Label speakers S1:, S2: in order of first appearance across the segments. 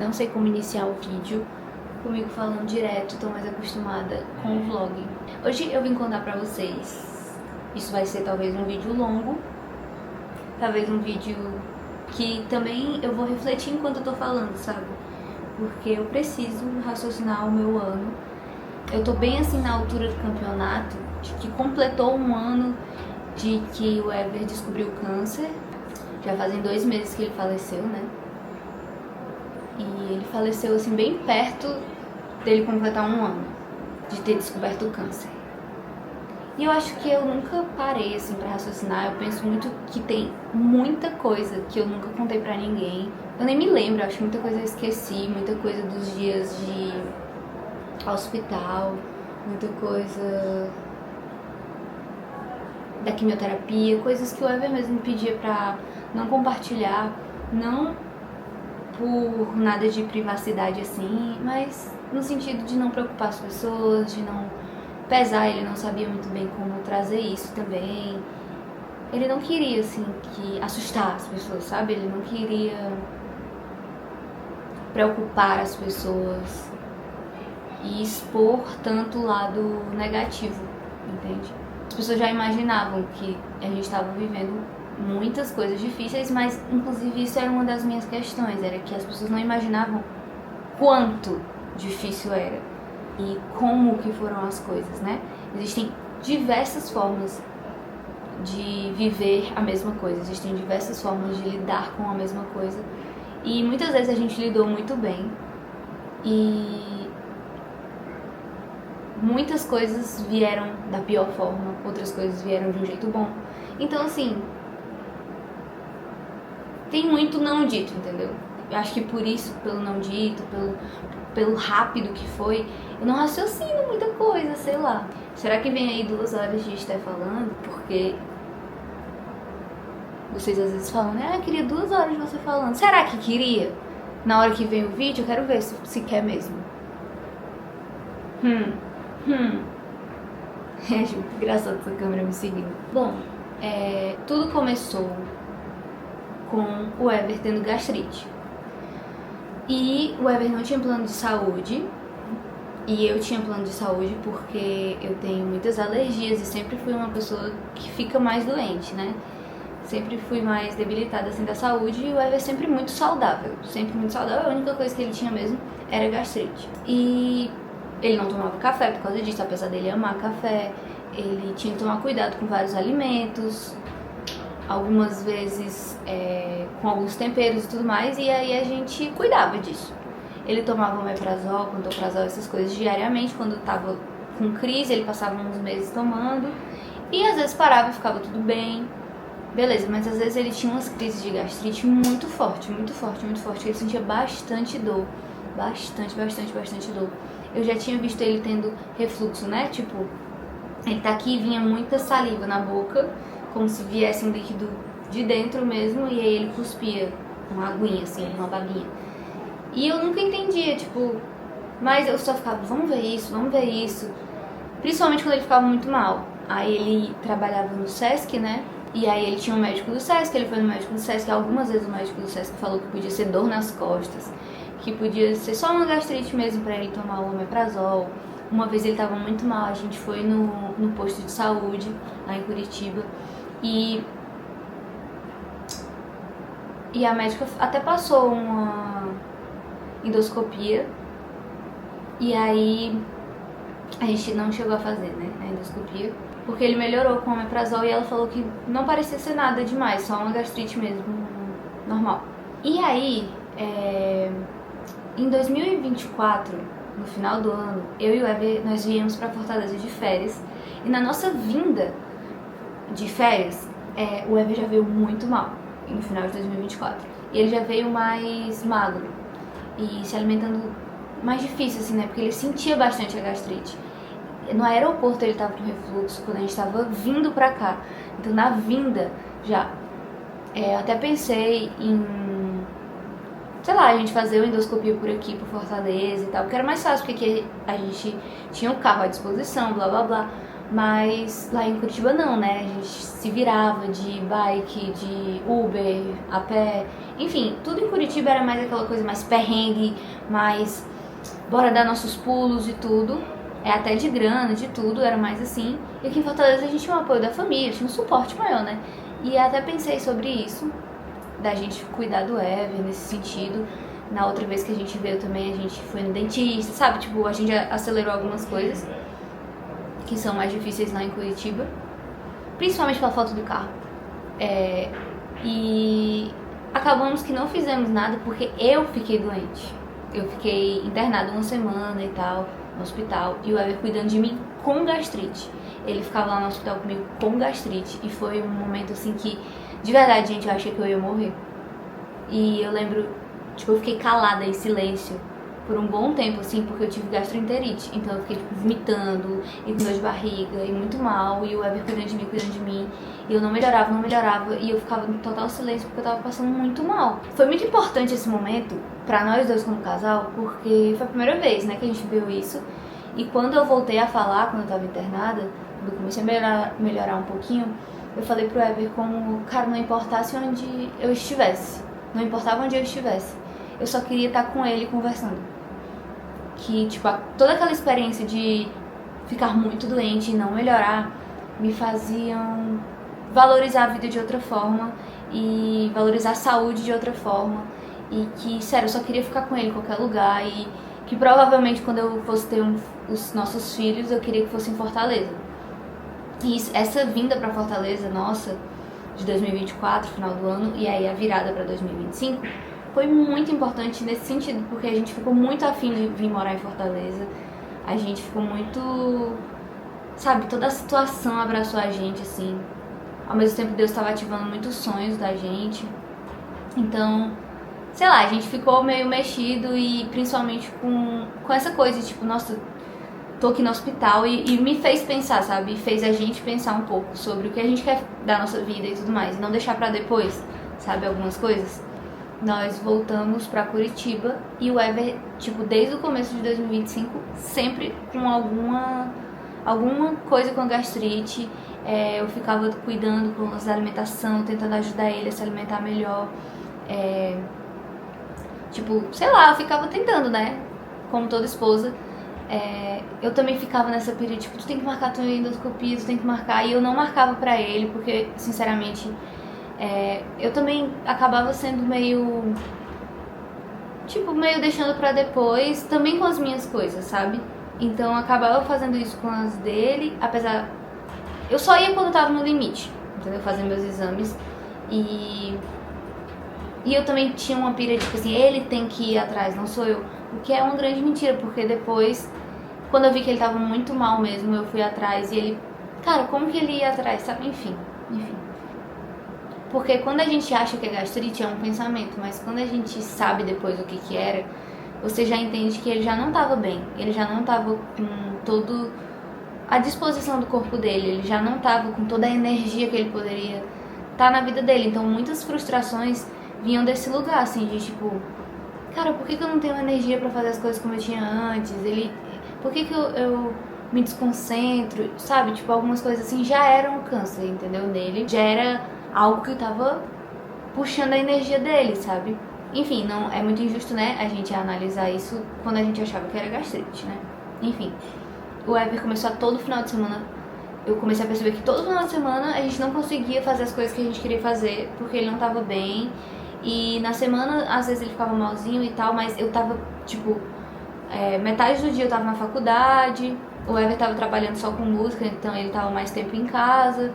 S1: Não sei como iniciar o vídeo, comigo falando direto, tô mais acostumada com o vlog. Hoje eu vim contar pra vocês, isso vai ser talvez um vídeo longo, talvez um vídeo que também eu vou refletir enquanto eu tô falando, sabe? Porque eu preciso raciocinar o meu ano. Eu tô bem assim na altura do campeonato, de que completou um ano de que o Ever descobriu câncer. Já fazem 2 meses que ele faleceu, né? E ele faleceu assim bem perto dele completar um ano de ter descoberto o câncer. E eu acho que eu nunca parei assim pra raciocinar. Eu penso muito que tem muita coisa que eu nunca contei pra ninguém. Eu nem me lembro, acho que muita coisa eu esqueci, muita coisa dos dias de hospital, muita coisa da quimioterapia, coisas que o Ever mesmo pedia pra não compartilhar, não por nada de privacidade assim, mas no sentido de não preocupar as pessoas, de não pesar. Ele não sabia muito bem como trazer isso também. Ele não queria assim que assustar as pessoas, sabe? Ele não queria preocupar as pessoas e expor tanto o lado negativo, entende? As pessoas já imaginavam que a gente estava vivendo muitas coisas difíceis, mas inclusive isso era uma das minhas questões, era que as pessoas não imaginavam quanto difícil era e como que foram as coisas, né? Existem diversas formas de viver a mesma coisa, existem diversas formas de lidar com a mesma coisa e muitas vezes a gente lidou muito bem e muitas coisas vieram da pior forma, outras coisas vieram de um jeito bom. Então assim, tem muito não dito, entendeu? Eu acho que por isso, pelo não dito, pelo rápido que foi, eu não raciocino muita coisa, sei lá. Será que vem aí 2 horas de estar falando? Porque vocês às vezes falam, né? Ah, eu queria 2 horas de você falando. Será que queria? Na hora que vem o vídeo, eu quero ver se quer mesmo. É engraçado essa câmera me seguindo. Bom, tudo começou com o Ever tendo gastrite. E o Ever não tinha plano de saúde. E eu tinha plano de saúde porque eu tenho muitas alergias e sempre fui uma pessoa que fica mais doente, né? Sempre fui mais debilitada assim da saúde e o Ever sempre muito saudável. Sempre muito saudável. A única coisa que ele tinha mesmo era gastrite. E ele não tomava café por causa disso, apesar dele amar café. Ele tinha que tomar cuidado com vários alimentos, algumas vezes com alguns temperos e tudo mais, e aí a gente cuidava disso. Ele tomava omeprazol, pantoprazol, essas coisas diariamente. Quando tava com crise, ele passava uns meses tomando, e às vezes parava e ficava tudo bem, beleza, mas às vezes ele tinha umas crises de gastrite muito forte, muito forte, muito forte. Ele sentia bastante dor, bastante dor. Eu já tinha visto ele tendo refluxo, né, tipo, ele tá aqui e vinha muita saliva na boca, como se viesse um líquido de dentro mesmo, e aí ele cuspia uma aguinha, assim, uma babinha. E eu nunca entendia, tipo, mas eu só ficava, vamos ver isso. Principalmente quando ele ficava muito mal. Aí ele trabalhava no Sesc, né? E aí ele tinha um médico do Sesc, ele foi no médico do Sesc. Algumas vezes o médico do Sesc falou que podia ser dor nas costas, que podia ser só uma gastrite mesmo pra ele tomar o omeprazol. Uma vez ele tava muito mal, a gente foi no posto de saúde, lá em Curitiba, e a médica até passou uma endoscopia, e aí a gente não chegou a fazer, né, a endoscopia, porque ele melhorou com o omeprazol e ela falou que não parecia ser nada demais, só uma gastrite mesmo, normal. E aí, em 2024, no final do ano, eu e o Ever, nós viemos pra Fortaleza de férias, e na nossa vinda de férias, o Ever já veio muito mal, no final de 2024. E ele já veio mais magro e se alimentando mais difícil, assim, né? Porque ele sentia bastante a gastrite. No aeroporto ele tava com refluxo quando a gente tava vindo pra cá. Então na vinda já, até pensei em, sei lá, a gente fazer uma endoscopia por aqui, por Fortaleza e tal, porque era mais fácil, porque aqui a gente tinha um carro à disposição, blá blá blá. Mas lá em Curitiba não, né? A gente se virava de bike, de Uber, a pé. Enfim, tudo em Curitiba era mais aquela coisa mais perrengue, mais bora dar nossos pulos e tudo. Até de grana, de tudo, era mais assim. E aqui em Fortaleza a gente tinha o apoio da família, tinha um suporte maior, né? E até pensei sobre isso, da gente cuidar do Ever nesse sentido. Na outra vez que a gente veio também, a gente foi no dentista, sabe? Tipo, a gente acelerou algumas coisas que são mais difíceis lá em Curitiba, principalmente pela falta do carro. E acabamos que não fizemos nada porque eu fiquei doente. Eu fiquei internada uma semana e tal, no hospital, e o Ever cuidando de mim com gastrite. Ele ficava lá no hospital comigo com gastrite, e foi um momento assim que, de verdade, gente, eu achei que eu ia morrer. E eu lembro, tipo, eu fiquei calada em silêncio por um bom tempo, assim, porque eu tive gastroenterite. Então eu fiquei, tipo, vomitando, e com dor de barriga, e muito mal, e o Ever cuidando de mim, e eu não melhorava, e eu ficava no total silêncio porque eu tava passando muito mal. Foi muito importante esse momento pra nós dois como casal, porque foi a primeira vez, né, que a gente viu isso. E quando eu voltei a falar, quando eu tava internada, quando eu comecei a melhorar um pouquinho, eu falei pro Ever como, cara, não importasse onde eu estivesse, não importava onde eu estivesse, eu só queria estar com ele conversando. Que, tipo, toda aquela experiência de ficar muito doente e não melhorar me faziam valorizar a vida de outra forma e valorizar a saúde de outra forma. E que, sério, eu só queria ficar com ele em qualquer lugar. E que provavelmente quando eu fosse ter os nossos filhos, eu queria que fosse em Fortaleza. E essa vinda pra Fortaleza, nossa, de 2024, final do ano, e aí a virada pra 2025, foi muito importante nesse sentido, porque a gente ficou muito afim de vir morar em Fortaleza. A gente ficou muito, sabe, toda a situação abraçou a gente, assim. Ao mesmo tempo, Deus estava ativando muitos sonhos da gente. Então, sei lá, a gente ficou meio mexido, e principalmente com essa coisa, tipo, nossa, tô aqui no hospital, e me fez pensar, sabe? Fez a gente pensar um pouco sobre o que a gente quer da nossa vida e tudo mais. E não deixar pra depois, sabe, algumas coisas. Nós voltamos pra Curitiba e o Ever, tipo, desde o começo de 2025, sempre com alguma coisa com gastrite. Eu ficava cuidando com as alimentação, tentando ajudar ele a se alimentar melhor. Tipo, sei lá, eu ficava tentando, né? Como toda esposa. Eu também ficava nessa pilha, tipo, tu tem que marcar tua endoscopia, tu tem que marcar. E eu não marcava pra ele, porque, sinceramente, eu também acabava sendo meio, tipo, meio deixando pra depois, também com as minhas coisas, sabe? Então eu acabava fazendo isso com as dele, apesar... Eu só ia quando eu tava no limite, entendeu? Fazendo meus exames. E eu também tinha uma pira de, tipo assim, ele tem que ir atrás, não sou eu. O que é uma grande mentira, porque depois, quando eu vi que ele tava muito mal mesmo, eu fui atrás e ele... Cara, como que ele ia atrás, sabe? Enfim. Porque quando a gente acha que é gastrite é um pensamento, mas quando a gente sabe depois o que era, você já entende que ele já não estava bem, ele já não estava com toda a disposição do corpo dele, ele já não estava com toda a energia que ele poderia estar na vida dele. Então muitas frustrações vinham desse lugar, assim, de tipo, cara, por que eu não tenho energia pra fazer as coisas como eu tinha antes? Por que eu me desconcentro, sabe? Tipo, algumas coisas assim já eram um câncer, entendeu? Nele, já era algo que tava puxando a energia dele, sabe? Enfim, não é muito injusto, né, a gente analisar isso quando a gente achava que era gastrite, né? Enfim, o Ever começou a todo final de semana. Eu comecei a perceber que todo final de semana a gente não conseguia fazer as coisas que a gente queria fazer porque ele não tava bem. E na semana, às vezes ele ficava malzinho e tal, mas eu tava, tipo, metade do dia eu tava na faculdade, o Ever tava trabalhando só com música, então ele tava mais tempo em casa.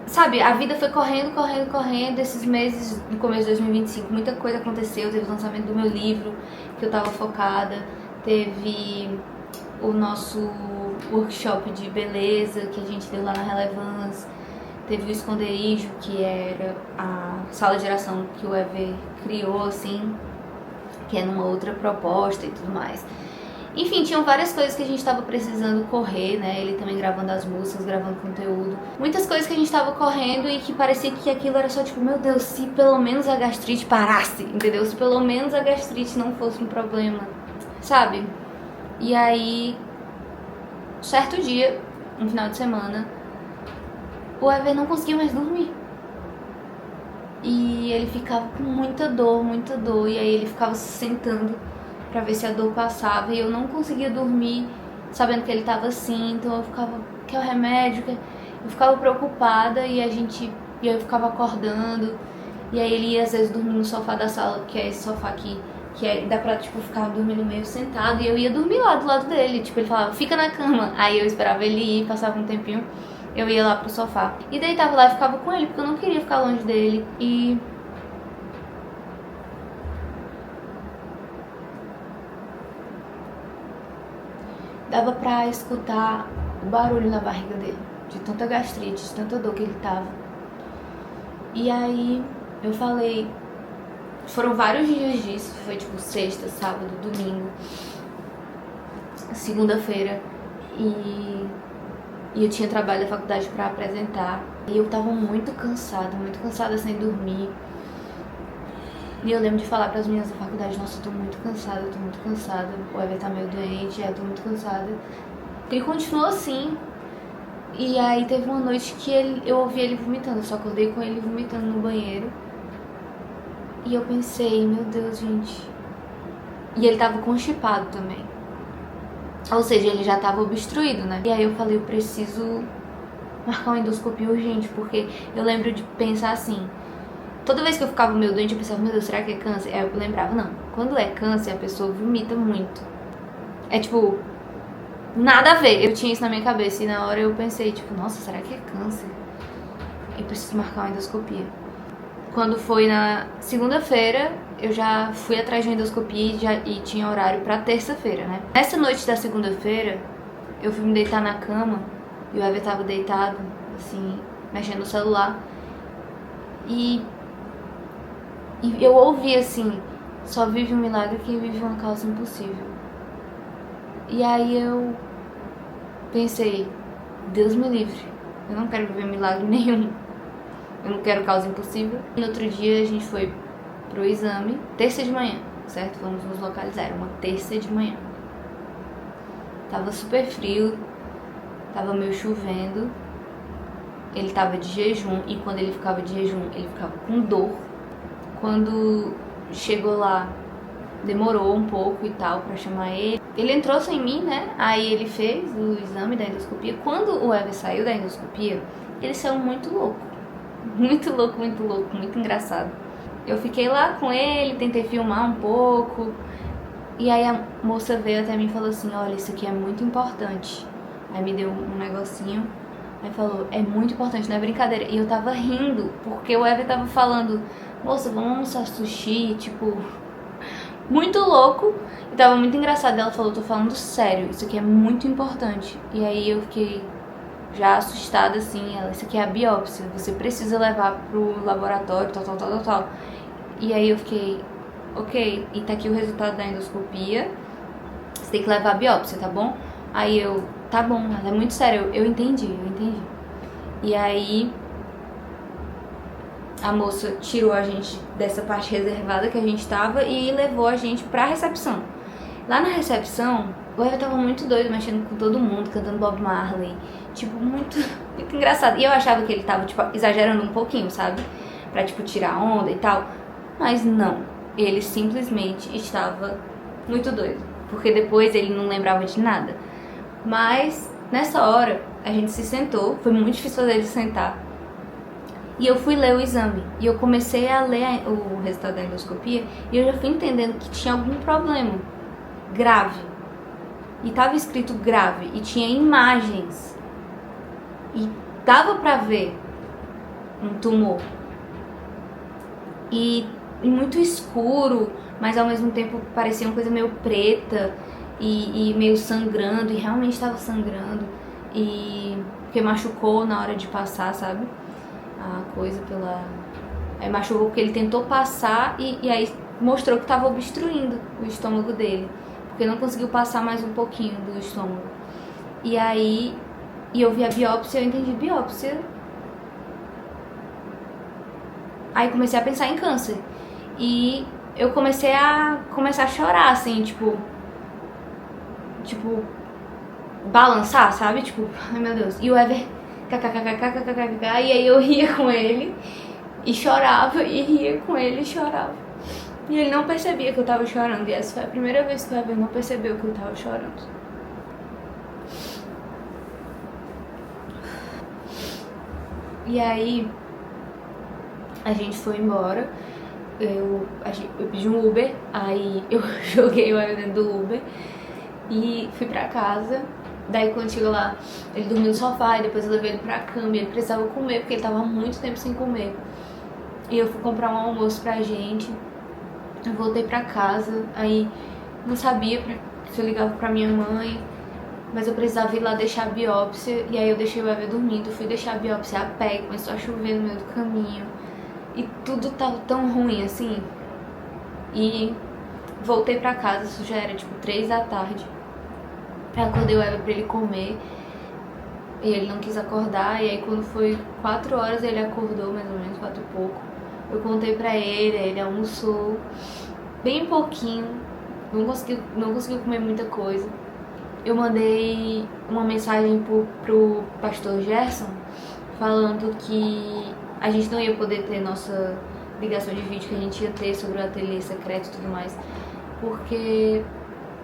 S1: Sabe, a vida foi correndo, esses meses, no começo de 2025, muita coisa aconteceu. Teve o lançamento do meu livro, que eu tava focada, teve o nosso workshop de beleza, que a gente deu lá na Relevance, teve o esconderijo, que era a sala de oração que o Ever criou, assim, que é numa outra proposta e tudo mais. Enfim, tinham várias coisas que a gente tava precisando correr, né? Ele também gravando as músicas, gravando conteúdo. Muitas coisas que a gente tava correndo e que parecia que aquilo era só tipo, meu Deus, se pelo menos a gastrite parasse, entendeu? Se pelo menos a gastrite não fosse um problema, sabe? E aí Certo dia, um final de semana, o Ever não conseguia mais dormir. E ele ficava com muita dor, e aí ele ficava se sentando pra ver se a dor passava, e eu não conseguia dormir sabendo que ele tava assim, então eu ficava, quer o remédio? Eu ficava preocupada e eu ficava acordando, e aí ele ia às vezes dormir no sofá da sala, que é esse sofá aqui, dá pra, tipo, ficar dormindo meio sentado, e eu ia dormir lá do lado dele, tipo, ele falava, fica na cama, aí eu esperava ele ir, passava um tempinho, eu ia lá pro sofá e deitava lá e ficava com ele, porque eu não queria ficar longe dele. E dava pra escutar o barulho na barriga dele, de tanta gastrite, de tanta dor que ele tava. E aí eu falei, foram vários dias disso, foi tipo sexta, sábado, domingo, segunda-feira, e eu tinha trabalho da faculdade pra apresentar. E eu tava muito cansada sem dormir. E eu lembro de falar pras meninas da faculdade, nossa, eu tô muito cansada. O Ever tá meio doente, eu tô muito cansada. Ele continuou assim. E aí teve uma noite que eu ouvi ele vomitando, eu só acordei com ele vomitando no banheiro. E eu pensei, meu Deus, gente. E ele tava constipado também. Ou seja, ele já tava obstruído, né? E aí eu falei, eu preciso marcar uma endoscopia urgente, porque eu lembro de pensar assim, toda vez que eu ficava meio doente, eu pensava, meu Deus, será que é câncer? Aí eu lembrava, não, quando é câncer, a pessoa vomita muito. É tipo, nada a ver. Eu tinha isso na minha cabeça e na hora eu pensei, tipo, nossa, será que é câncer? Eu preciso marcar uma endoscopia. Quando foi na segunda-feira, eu já fui atrás de uma endoscopia e tinha horário pra terça-feira, né? Nessa noite da segunda-feira, eu fui me deitar na cama e o Ever tava deitado, assim, mexendo no celular. E eu ouvi assim, só vive um milagre quem vive uma causa impossível. E aí eu pensei, Deus me livre, eu não quero viver milagre nenhum. Eu não quero causa impossível. No outro dia a gente foi pro exame, terça de manhã, certo? Vamos nos localizar, era uma terça de manhã. Tava super frio, tava meio chovendo. Ele tava de jejum e quando ele ficava de jejum, ele ficava com dor. Quando chegou lá, demorou um pouco e tal pra chamar ele. Ele entrou sem mim, né? Aí ele fez o exame da endoscopia. Quando o Ever saiu da endoscopia, ele saiu muito louco. Muito louco, muito engraçado. Eu fiquei lá com ele, tentei filmar um pouco. E aí a moça veio até mim e falou assim, olha, isso aqui é muito importante. Aí me deu um negocinho. Aí falou, é muito importante, não é brincadeira. E eu tava rindo, porque o Ever tava falando, moça, vamos almoçar sushi, tipo, muito louco. E tava muito engraçado. Ela falou, tô falando sério, isso aqui é muito importante. E aí eu fiquei já assustada assim, ela, isso aqui é a biópsia, você precisa levar pro laboratório, tal. E aí eu fiquei, ok, e tá aqui o resultado da endoscopia, você tem que levar a biópsia, tá bom? Aí eu, tá bom, ela é muito sério, eu entendi. E aí a moça tirou a gente dessa parte reservada que a gente tava e levou a gente pra recepção. Lá na recepção, o Ever tava muito doido, mexendo com todo mundo, cantando Bob Marley. Tipo, muito engraçado. E eu achava que ele tava, tipo, exagerando um pouquinho, sabe? Pra, tipo, tirar onda e tal. Mas não. Ele simplesmente estava muito doido. Porque depois ele não lembrava de nada. Mas, nessa hora, a gente se sentou. Foi muito difícil fazer ele sentar. E eu fui ler o exame. E eu comecei a ler o resultado da endoscopia. E eu já fui entendendo que tinha algum problema grave. E tava escrito grave. E tinha imagens. E dava pra ver um tumor. E muito escuro, mas ao mesmo tempo parecia uma coisa meio preta e meio sangrando. E realmente estava sangrando. E porque machucou na hora de passar, sabe? A coisa pela... Aí machucou porque ele tentou passar e aí mostrou que estava obstruindo o estômago dele. Porque não conseguiu passar mais um pouquinho do estômago. E aí... E eu vi a biópsia, eu entendi biópsia. Aí comecei a pensar em câncer. E eu comecei a chorar, assim, tipo... balançar, sabe? Tipo, ai meu Deus. E o Ever, kkkkkkkk, e aí eu ria com ele e chorava, e ria com ele e chorava. E ele não percebia que eu tava chorando, e essa foi a primeira vez que o Ever não percebeu que eu tava chorando. E aí, a gente foi embora, eu pedi um Uber, aí eu joguei o Ever dentro do Uber e fui pra casa. Daí quando chegou lá, ele dormiu no sofá e depois eu levei ele pra cama e ele precisava comer, porque ele tava há muito tempo sem comer. E eu fui comprar um almoço pra gente, eu voltei pra casa, aí não sabia se eu ligava pra minha mãe, mas eu precisava ir lá deixar a biópsia, e aí eu deixei o Ever dormindo, fui deixar a biópsia a pé, começou a chover no meio do caminho, e tudo tava tão ruim assim. E voltei pra casa, isso já era tipo 3 da tarde. Eu acordei o Ever pra ele comer, e ele não quis acordar, e aí quando foi 4 horas ele acordou, mais ou menos, 4 e pouco. Eu contei pra ele almoçou bem pouquinho, não conseguiu comer muita coisa. Eu mandei uma mensagem pro pastor Gerson falando que a gente não ia poder ter nossa ligação de vídeo que a gente ia ter sobre o ateliê secreto e tudo mais, porque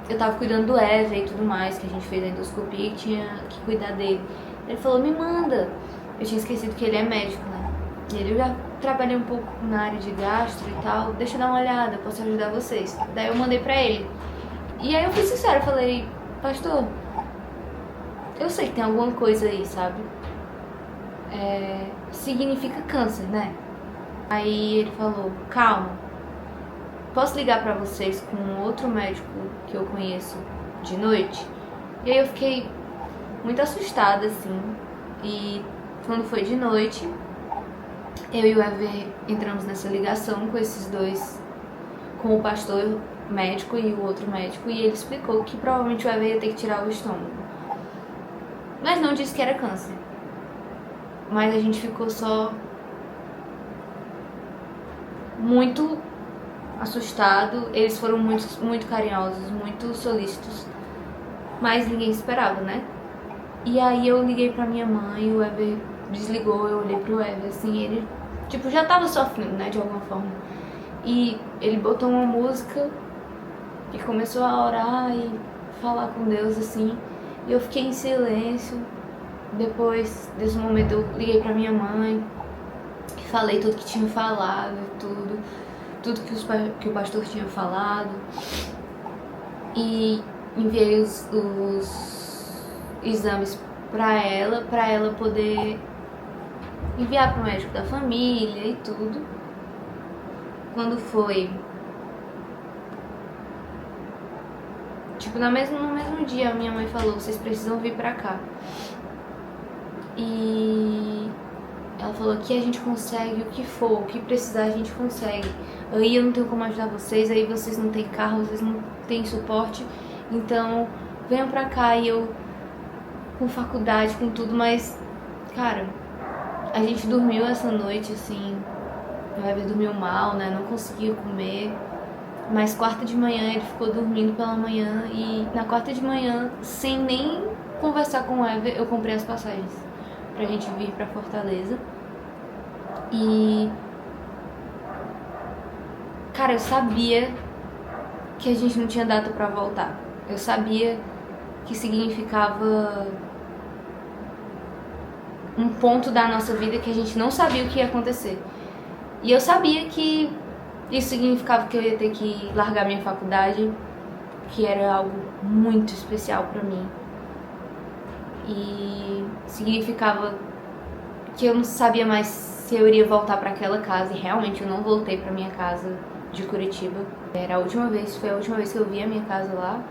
S1: eu tava cuidando do Ever e tudo mais, que a gente fez a endoscopia e tinha que cuidar dele. Ele falou, me manda. Eu tinha esquecido que ele é médico, né? E ele, eu já trabalhei um pouco na área de gastro e tal, deixa eu dar uma olhada, eu posso ajudar vocês. Daí eu mandei pra ele. E aí eu fui sincera, falei, pastor, eu sei que tem alguma coisa aí, sabe? Significa câncer, né? Aí ele falou, calma, posso ligar pra vocês com outro médico que eu conheço de noite? E aí eu fiquei muito assustada, assim. E quando foi de noite, eu e o Ever entramos nessa ligação com esses dois, com o pastor médico e o outro médico, e ele explicou que provavelmente o Ever ia ter que tirar o estômago. Mas não disse que era câncer. Mas a gente ficou só muito assustado. Eles foram muito carinhosos, muito solícitos, mas ninguém esperava, né? E aí eu liguei pra minha mãe, o Ever desligou, eu olhei pro Ever, assim, ele, tipo, já tava sofrendo, né, de alguma forma. E ele botou uma música e começou a orar e falar com Deus, assim, e eu fiquei em silêncio. Depois desse momento eu liguei pra minha mãe, falei tudo que tinha falado, tudo que o pastor tinha falado, e enviei os exames pra ela poder enviar pro médico da família e tudo. Quando foi, tipo, no mesmo dia, a minha mãe falou, vocês precisam vir pra cá. E ela falou que a gente consegue o que for, o que precisar a gente consegue. Aí eu não tenho como ajudar vocês, aí vocês não têm carro, vocês não têm suporte, então venham pra cá. E eu, com faculdade, com tudo, mas, cara, a gente dormiu essa noite, assim, o Ever dormiu mal, né, não conseguiu comer, mas quarta de manhã ele ficou dormindo pela manhã, e na quarta de manhã, sem nem conversar com o Ever, eu comprei as passagens pra gente vir pra Fortaleza. E, cara, eu sabia que a gente não tinha data pra voltar. Eu sabia que significava um ponto da nossa vida que a gente não sabia o que ia acontecer. E eu sabia que isso significava que eu ia ter que largar minha faculdade, que era algo muito especial pra mim. E significava que eu não sabia mais se eu iria voltar pra aquela casa, e realmente eu não voltei pra minha casa de Curitiba. Foi a última vez que eu vi a minha casa lá,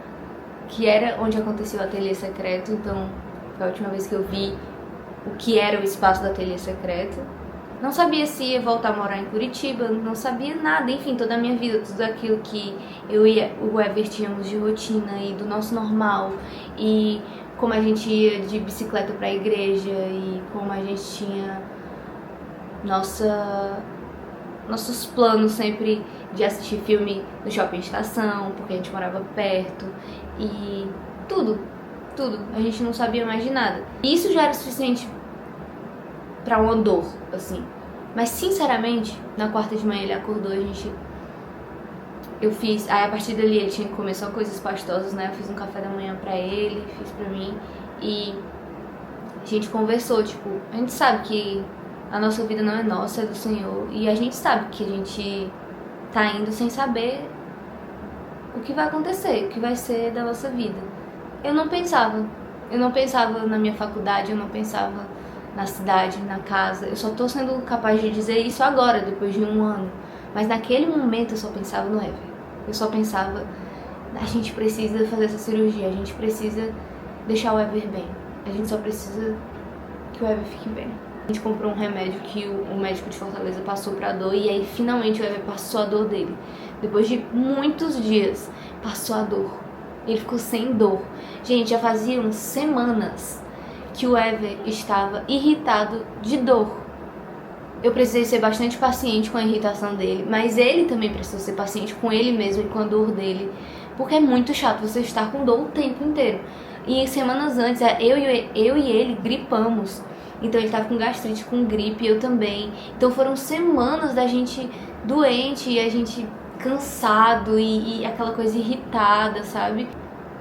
S1: que era onde acontecia o ateliê secreto, então foi a última vez que eu vi o que era o espaço do ateliê secreto. Não sabia se ia voltar a morar em Curitiba, não sabia nada, enfim, toda a minha vida, tudo aquilo que eu e o Ever tínhamos de rotina e do nosso normal, e como a gente ia de bicicleta pra igreja, e como a gente tinha nossos planos sempre de assistir filme no Shopping Estação, porque a gente morava perto, e tudo tudo. A gente não sabia mais de nada. E isso já era suficiente pra uma dor, assim. Mas, sinceramente, na quarta de manhã ele acordou, eu fiz... Aí, a partir dali, ele tinha que comer só coisas pastosas, né? Eu fiz um café da manhã pra ele, fiz pra mim. E a gente conversou, tipo... A gente sabe que a nossa vida não é nossa, é do Senhor. E a gente sabe que a gente tá indo sem saber o que vai acontecer, o que vai ser da nossa vida. Eu não pensava na minha faculdade, eu não pensava na cidade, na casa. Eu só tô sendo capaz de dizer isso agora, depois de 1 ano. Mas naquele momento eu só pensava no Ever. Eu só pensava, a gente precisa fazer essa cirurgia, a gente precisa deixar o Ever bem. A gente só precisa que o Ever fique bem. A gente comprou um remédio que o médico de Fortaleza passou pra dor, e aí finalmente o Ever passou a dor dele. Depois de muitos dias, passou a dor. Ele ficou sem dor. Gente, já faziam semanas que o Ever estava irritado de dor. Eu precisei ser bastante paciente com a irritação dele, mas ele também precisou ser paciente com ele mesmo e com a dor dele, porque é muito chato você estar com dor o tempo inteiro. E semanas antes, eu e ele gripamos. Então ele tava com gastrite, com gripe, eu também. Então foram semanas da gente doente e a gente cansado e aquela coisa irritada, sabe?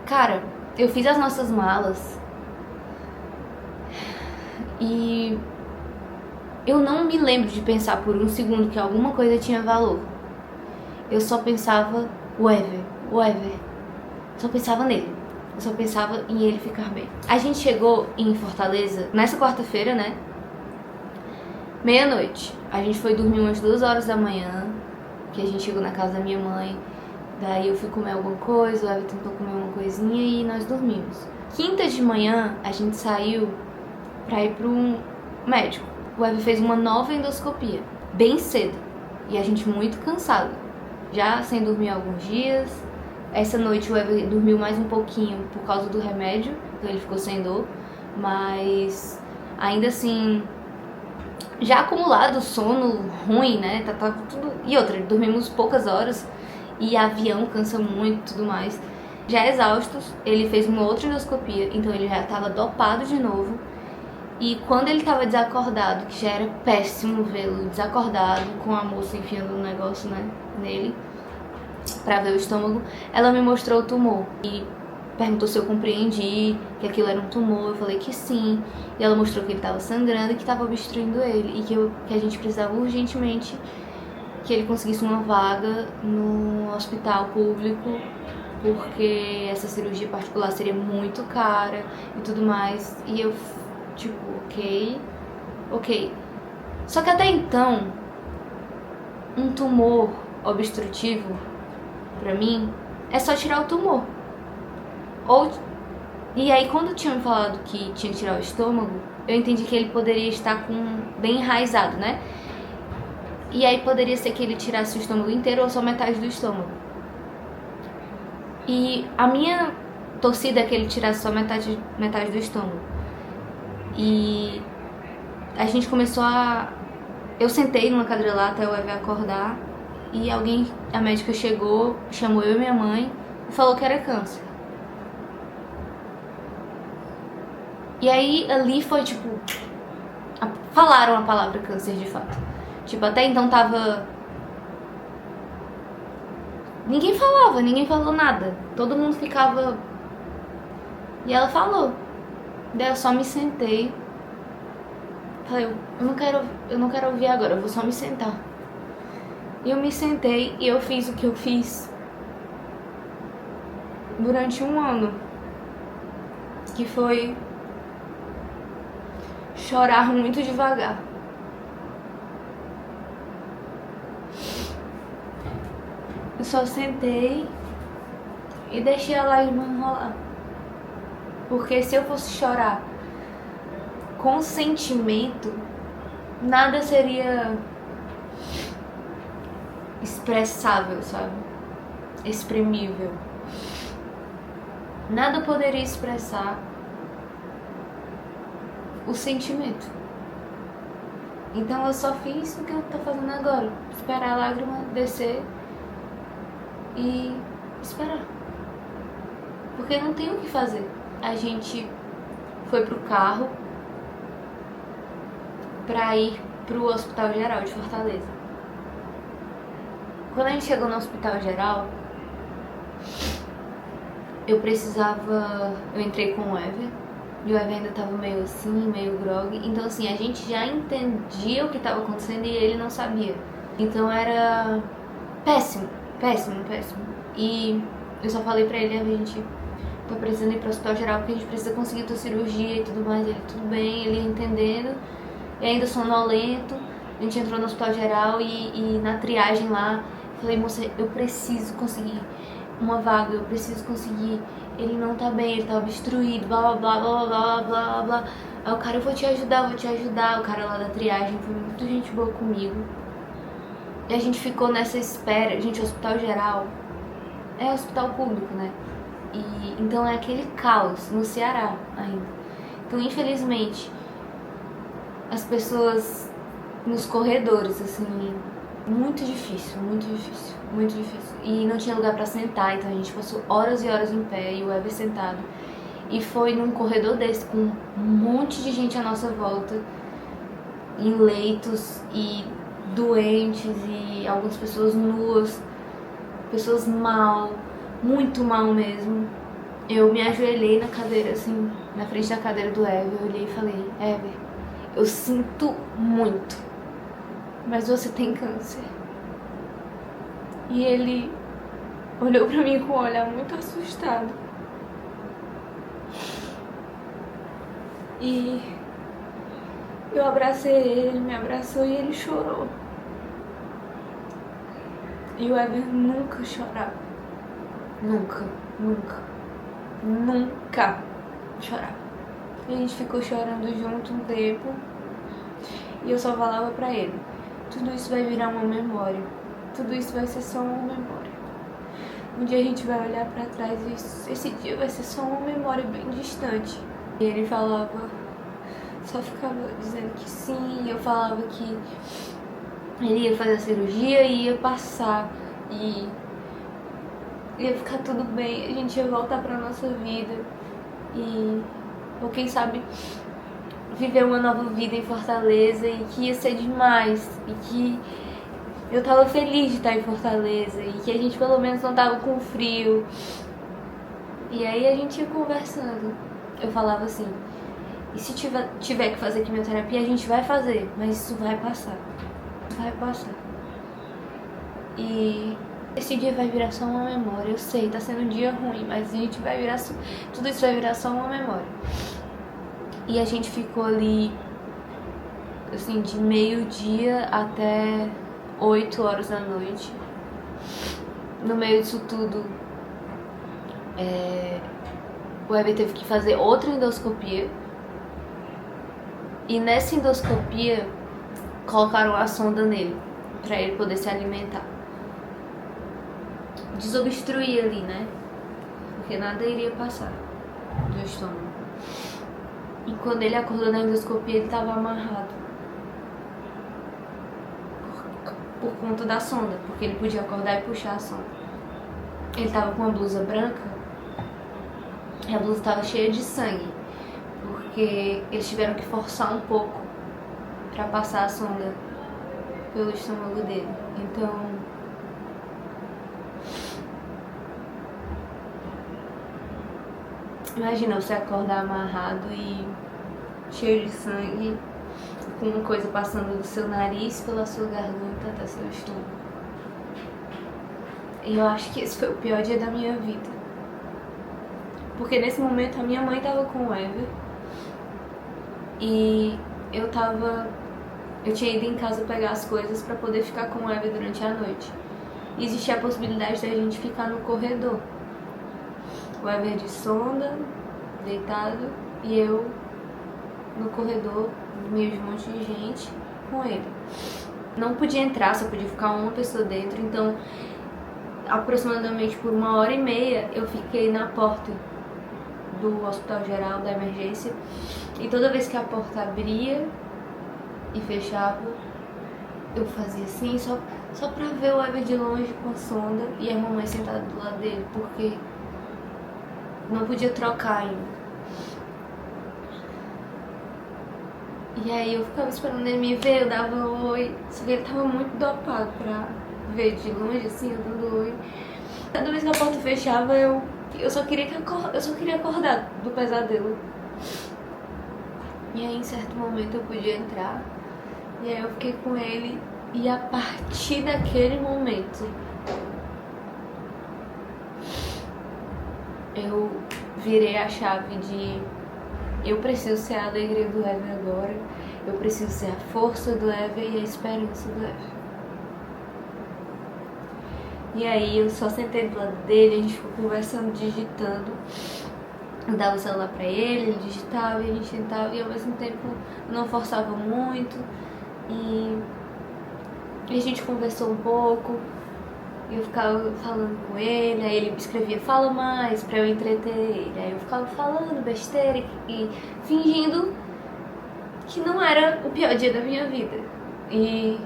S1: Cara, eu fiz as nossas malas e eu não me lembro de pensar por um segundo que alguma coisa tinha valor. Eu só pensava o Ever. Só pensava nele. Eu só pensava em ele ficar bem. A gente chegou em Fortaleza nessa quarta-feira, né? Meia-noite. A gente foi dormir umas 2 horas da manhã, que a gente chegou na casa da minha mãe. Daí eu fui comer alguma coisa, o Ever tentou comer uma coisinha e nós dormimos. Quinta de manhã, a gente saiu pra ir pro médico. O Ever fez uma nova endoscopia, bem cedo. E a gente muito cansado, já sem dormir alguns dias. Essa noite o Ever dormiu mais um pouquinho por causa do remédio, então ele ficou sem dor. Mas ainda assim, já acumulado, sono ruim, né? Tá tudo... E outra, dormimos poucas horas e avião cansa muito e tudo mais. Já exaustos, ele fez uma outra endoscopia, então ele já tava dopado de novo. E quando ele tava desacordado, que já era péssimo vê-lo desacordado, com a moça enfiando um negócio, né, nele, pra ver o estômago, ela me mostrou o tumor e perguntou se eu compreendi que aquilo era um tumor. Eu falei que sim, e ela mostrou que ele tava sangrando e que tava obstruindo ele, e que a gente precisava urgentemente que ele conseguisse uma vaga no hospital público, porque essa cirurgia particular seria muito cara e tudo mais. E eu, tipo, ok. Só que até então, um tumor obstrutivo, pra mim, é só tirar o tumor. E aí, quando tinham me falado que tinha que tirar o estômago, eu entendi que ele poderia estar bem enraizado, né? E aí poderia ser que ele tirasse o estômago inteiro ou só metade do estômago. E a minha torcida é que ele tirasse só metade do estômago. E a gente começou a... Eu sentei numa cadeira lá até o Ever acordar. E a médica chegou, chamou eu e minha mãe e falou que era câncer. E aí ali foi tipo... Falaram a palavra câncer de fato. Tipo, até então tava... Ninguém falou nada. Todo mundo ficava... E ela falou. Daí eu só me sentei. Falei, eu não quero ouvir agora, eu vou só me sentar. E eu me sentei e eu fiz o que eu fiz durante 1 ano. Que foi chorar muito devagar. Eu só sentei e deixei a lágrima rolar. Porque se eu fosse chorar com sentimento, nada seria expressável, sabe? Exprimível. Nada poderia expressar o sentimento. Então eu só fiz o que eu tô fazendo agora. Esperar a lágrima descer e esperar. Porque não tem o que fazer. a gente foi pro carro pra ir pro Hospital Geral de Fortaleza. Quando a gente chegou no Hospital Geral, eu entrei com o Ever, e o Ever ainda tava meio assim, meio grog. Então assim, a gente já entendia o que tava acontecendo e ele não sabia. Então era péssimo. E eu só falei pra ele, a gente tá precisando ir pro Hospital Geral porque a gente precisa conseguir tua cirurgia e tudo mais. Ele, tudo bem, ele entendendo, e ainda sonolento. A gente entrou no Hospital Geral e na triagem lá, falei, moça, eu preciso conseguir uma vaga, eu preciso conseguir. Ele não tá bem, ele tá obstruído, blá blá blá blá blá blá blá. Aí o cara, eu vou te ajudar. O cara lá da triagem foi muito gente boa comigo. E a gente ficou nessa espera. Gente, Hospital Geral é hospital público, né? E então é aquele caos no Ceará ainda. Então, infelizmente, as pessoas nos corredores, assim, muito difícil. E não tinha lugar pra sentar, então a gente passou horas e horas em pé e o Ever sentado. E foi num corredor desse com um monte de gente à nossa volta, em leitos e doentes e algumas pessoas nuas, pessoas mal, muito mal mesmo. Eu me ajoelhei na cadeira, assim, na frente da cadeira do Ever, eu olhei e falei, Ever, eu sinto muito, mas você tem câncer. E ele olhou pra mim com um olhar muito assustado. E eu abracei ele me abraçou e ele chorou. E o Ever nunca chorava. Nunca chorava. E a gente ficou chorando junto um tempo. E eu só falava pra ele, tudo isso vai virar uma memória. Tudo isso vai ser só uma memória. Um dia a gente vai olhar pra trás e esse dia vai ser só uma memória bem distante. E ele falava, só ficava dizendo que sim, e eu falava que ele ia fazer a cirurgia e ia passar, e ia ficar tudo bem, a gente ia voltar pra nossa vida, ou quem sabe viver uma nova vida em Fortaleza, e que ia ser demais, e que eu tava feliz de estar em Fortaleza, e que a gente pelo menos não tava com frio. E aí a gente ia conversando, eu falava assim, e se tiver que fazer quimioterapia, a gente vai fazer, mas isso vai passar. E esse dia vai virar só uma memória, eu sei, tá sendo um dia ruim, mas a gente vai virar, tudo isso vai virar só uma memória. E a gente ficou ali, assim, de meio-dia até 8 horas da noite. No meio disso tudo, o Ever teve que fazer outra endoscopia. E nessa endoscopia, colocaram a sonda nele, pra ele poder se alimentar. Desobstruir ali, né? Porque nada iria passar do estômago. E quando ele acordou na endoscopia, ele tava amarrado. Por conta da sonda, porque ele podia acordar e puxar a sonda. Ele tava com uma blusa branca, e a blusa tava cheia de sangue, porque eles tiveram que forçar um pouco pra passar a sonda pelo estômago dele. Então, imagina você acordar amarrado e cheio de sangue, com uma coisa passando do seu nariz pela sua garganta até seu estômago. E eu acho que esse foi o pior dia da minha vida, porque nesse momento a minha mãe tava com o Ever e eu tinha ido em casa pegar as coisas pra poder ficar com o Ever durante a noite. E existia a possibilidade da gente ficar no corredor, o Ever de sonda, deitado, e eu no corredor, no meio de um monte de gente, com ele. Não podia entrar, só podia ficar uma pessoa dentro, então aproximadamente por 1h30 eu fiquei na porta do Hospital Geral, da emergência, e toda vez que a porta abria e fechava, eu fazia assim, só pra ver o Ever de longe com a sonda e a mamãe sentada do lado dele, porque não podia trocar ainda. E aí eu ficava esperando ele me ver, eu dava oi. Só que ele tava muito dopado pra ver de longe, assim, eu dando oi. Cada vez que a porta fechava, eu só queria acordar do pesadelo. E aí em certo momento eu podia entrar. E aí eu fiquei com ele. E a partir daquele momento eu virei a chave de eu preciso ser a alegria do Ever agora, eu preciso ser a força do Ever e a esperança do Ever. E aí eu só sentei do lado dele, a gente ficou conversando, digitando. Eu dava o celular pra ele digitava e a gente tentava, e ao mesmo tempo não forçava muito. E a gente conversou um pouco. Eu ficava falando com ele, aí ele me escrevia fala mais pra eu entreter ele. Aí eu ficava falando besteira e fingindo que não era o pior dia da minha vida. E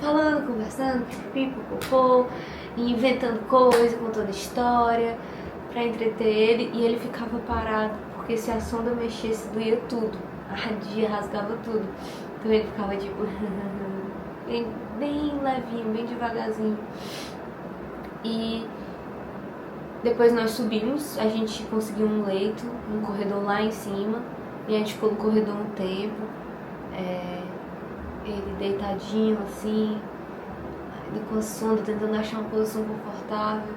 S1: falando, conversando, pipipopopô, inventando coisa, contando história pra entreter ele. E ele ficava parado, porque se a sonda mexesse doía tudo, ardia, rasgava tudo. Então ele ficava tipo bem levinho, bem devagarzinho. E depois nós subimos, a gente conseguiu um leito, um corredor lá em cima. E a gente ficou no corredor um tempo, ele deitadinho assim, com a sonda, tentando achar uma posição confortável.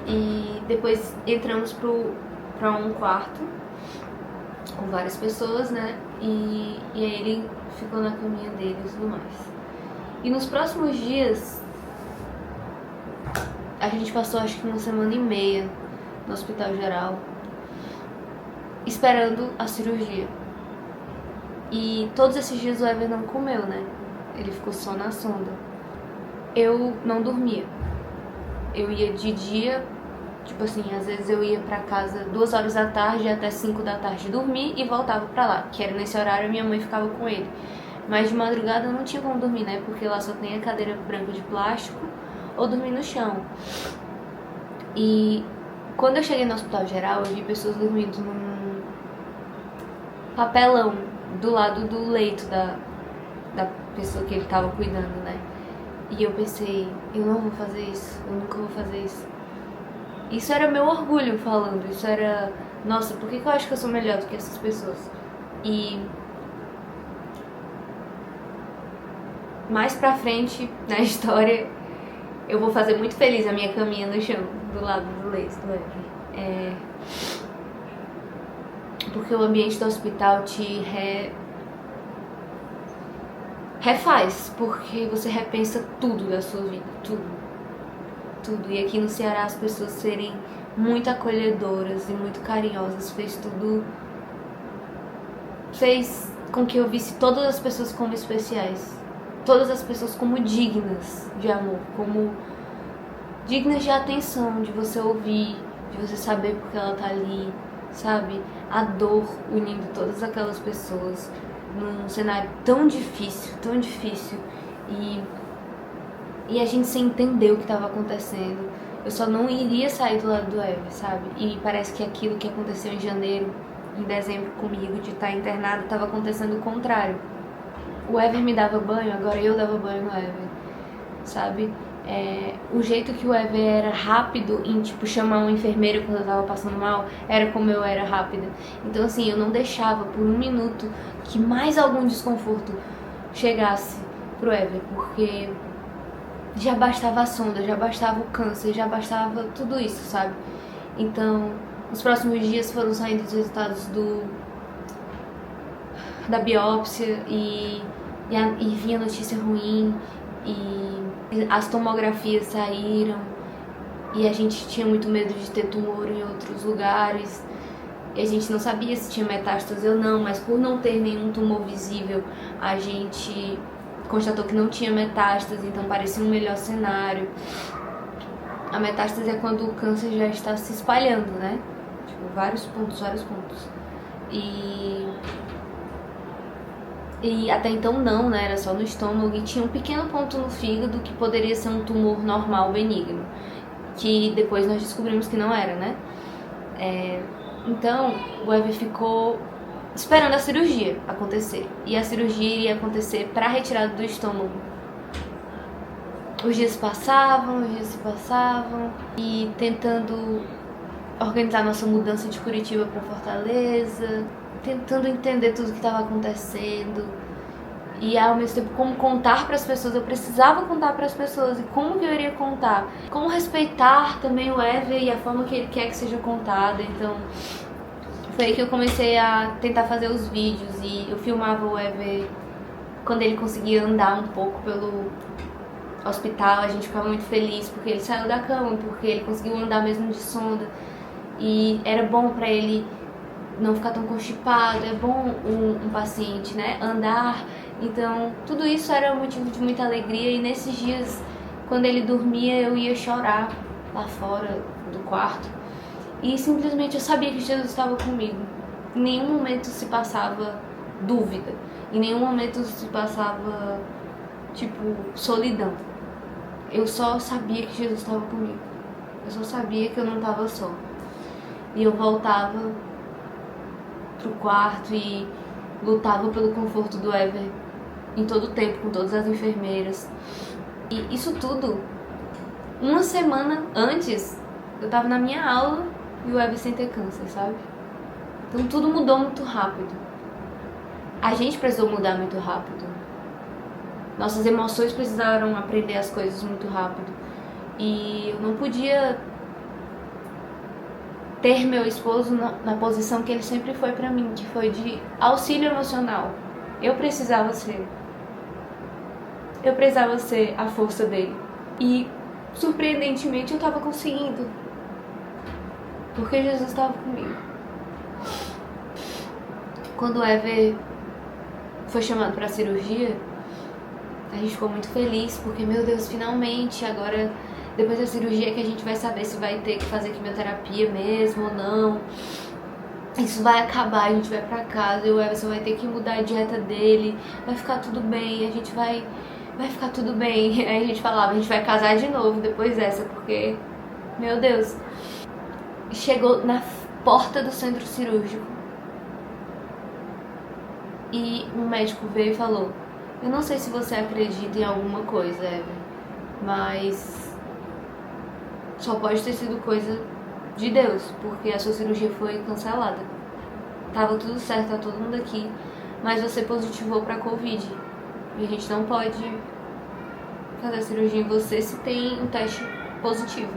S1: E depois entramos pra um quarto com várias pessoas, né? E aí ele ficou na caminha dele e tudo mais. E nos próximos dias a gente passou acho que 1,5 no hospital geral esperando a cirurgia. E todos esses dias o Ever não comeu, né? Ele ficou só na sonda. Eu não dormia. Eu ia de dia, tipo assim, às vezes eu ia pra casa 2 horas da tarde até 5 da tarde dormir e voltava pra lá, que era nesse horário minha mãe ficava com ele. Mas de madrugada eu não tinha como dormir, né? Porque lá só tem a cadeira branca de plástico ou dormir no chão. E quando eu cheguei no hospital geral, eu vi pessoas dormindo num papelão do lado do leito da pessoa que ele tava cuidando, né? E eu pensei, eu não vou fazer isso, eu nunca vou fazer isso. Isso era meu orgulho falando, isso era, nossa, por que eu acho que eu sou melhor do que essas pessoas? E mais pra frente na história, eu vou fazer muito feliz a minha caminha no chão, do lado do leito do Ever. Porque o ambiente do hospital te refaz, porque você repensa tudo da sua vida, tudo. E aqui no Ceará as pessoas serem muito acolhedoras e muito carinhosas fez com que eu visse todas as pessoas como especiais, todas as pessoas como dignas de amor, como dignas de atenção, de você ouvir, de você saber porque ela tá ali, sabe? A dor unindo todas aquelas pessoas num cenário tão difícil, e a gente sem entender o que estava acontecendo. Eu só não iria sair do lado do Ever, sabe? E parece que aquilo que aconteceu em janeiro, em dezembro comigo, de estar internado, estava acontecendo o contrário. O Ever me dava banho, agora eu dava banho no Ever, sabe? O jeito que o Ever era rápido em, tipo, chamar uma enfermeira quando eu tava passando mal, era como eu era rápida. Então, assim, eu não deixava por um minuto que mais algum desconforto chegasse pro Ever, porque já bastava a sonda, já bastava o câncer, já bastava tudo isso, sabe? Então, nos próximos dias foram saindo os resultados da biópsia e vinha notícia ruim e as tomografias saíram e a gente tinha muito medo de ter tumor em outros lugares e a gente não sabia se tinha metástase ou não, mas por não ter nenhum tumor visível, a gente constatou que não tinha metástase, então parecia um melhor cenário. A metástase é quando o câncer já está se espalhando, né? Tipo, vários pontos. E até então não, né? Era só no estômago e tinha um pequeno ponto no fígado que poderia ser um tumor normal, benigno. Que depois nós descobrimos que não era, né? Então, o Ever ficou esperando a cirurgia acontecer. E a cirurgia iria acontecer para retirada do estômago. Os dias se passavam e tentando organizar nossa mudança de Curitiba para Fortaleza, tentando entender tudo que estava acontecendo e ao mesmo tempo como contar para as pessoas. Eu precisava contar para as pessoas, e como que eu iria contar, como respeitar também o Ever e a forma que ele quer que seja contada. Então foi aí que eu comecei a tentar fazer os vídeos, e eu filmava o Ever quando ele conseguia andar um pouco pelo hospital. A gente ficava muito feliz porque ele saiu da cama, porque ele conseguiu andar mesmo de sonda, e era bom pra ele não ficar tão constipado. É bom um paciente, né, andar. Então tudo isso era motivo de muita alegria, e nesses dias, quando ele dormia, eu ia chorar lá fora do quarto, e simplesmente eu sabia que Jesus estava comigo. Em nenhum momento se passava dúvida, em nenhum momento se passava, tipo, solidão. Eu só sabia que Jesus estava comigo. Eu só sabia que eu não estava só. E eu voltava pro quarto e lutava pelo conforto do Ever em todo o tempo, com todas as enfermeiras. E isso tudo, uma semana antes, eu tava na minha aula e o Ever sem ter câncer, sabe? Então tudo mudou muito rápido. A gente precisou mudar muito rápido. Nossas emoções precisaram aprender as coisas muito rápido. E eu não podia ter meu esposo na posição que ele sempre foi pra mim, que foi de auxílio emocional. Eu precisava ser a força dele. E, surpreendentemente, eu tava conseguindo. Porque Jesus estava comigo. Quando o Ever foi chamado pra cirurgia, a gente ficou muito feliz, porque, meu Deus, finalmente, agora, depois da cirurgia, que a gente vai saber se vai ter que fazer quimioterapia mesmo ou não. Isso vai acabar, a gente vai pra casa, e o Everson vai ter que mudar a dieta dele, vai ficar tudo bem, a gente vai ficar tudo bem. Aí a gente falava, a gente vai casar de novo depois dessa, porque, meu Deus. Chegou na porta do centro cirúrgico e um médico veio e falou: eu não sei se você acredita em alguma coisa, Ever, mas só pode ter sido coisa de Deus, porque a sua cirurgia foi cancelada. Tava tudo certo, tá todo mundo aqui, mas você positivou pra Covid. E a gente não pode fazer a cirurgia em você se tem um teste positivo.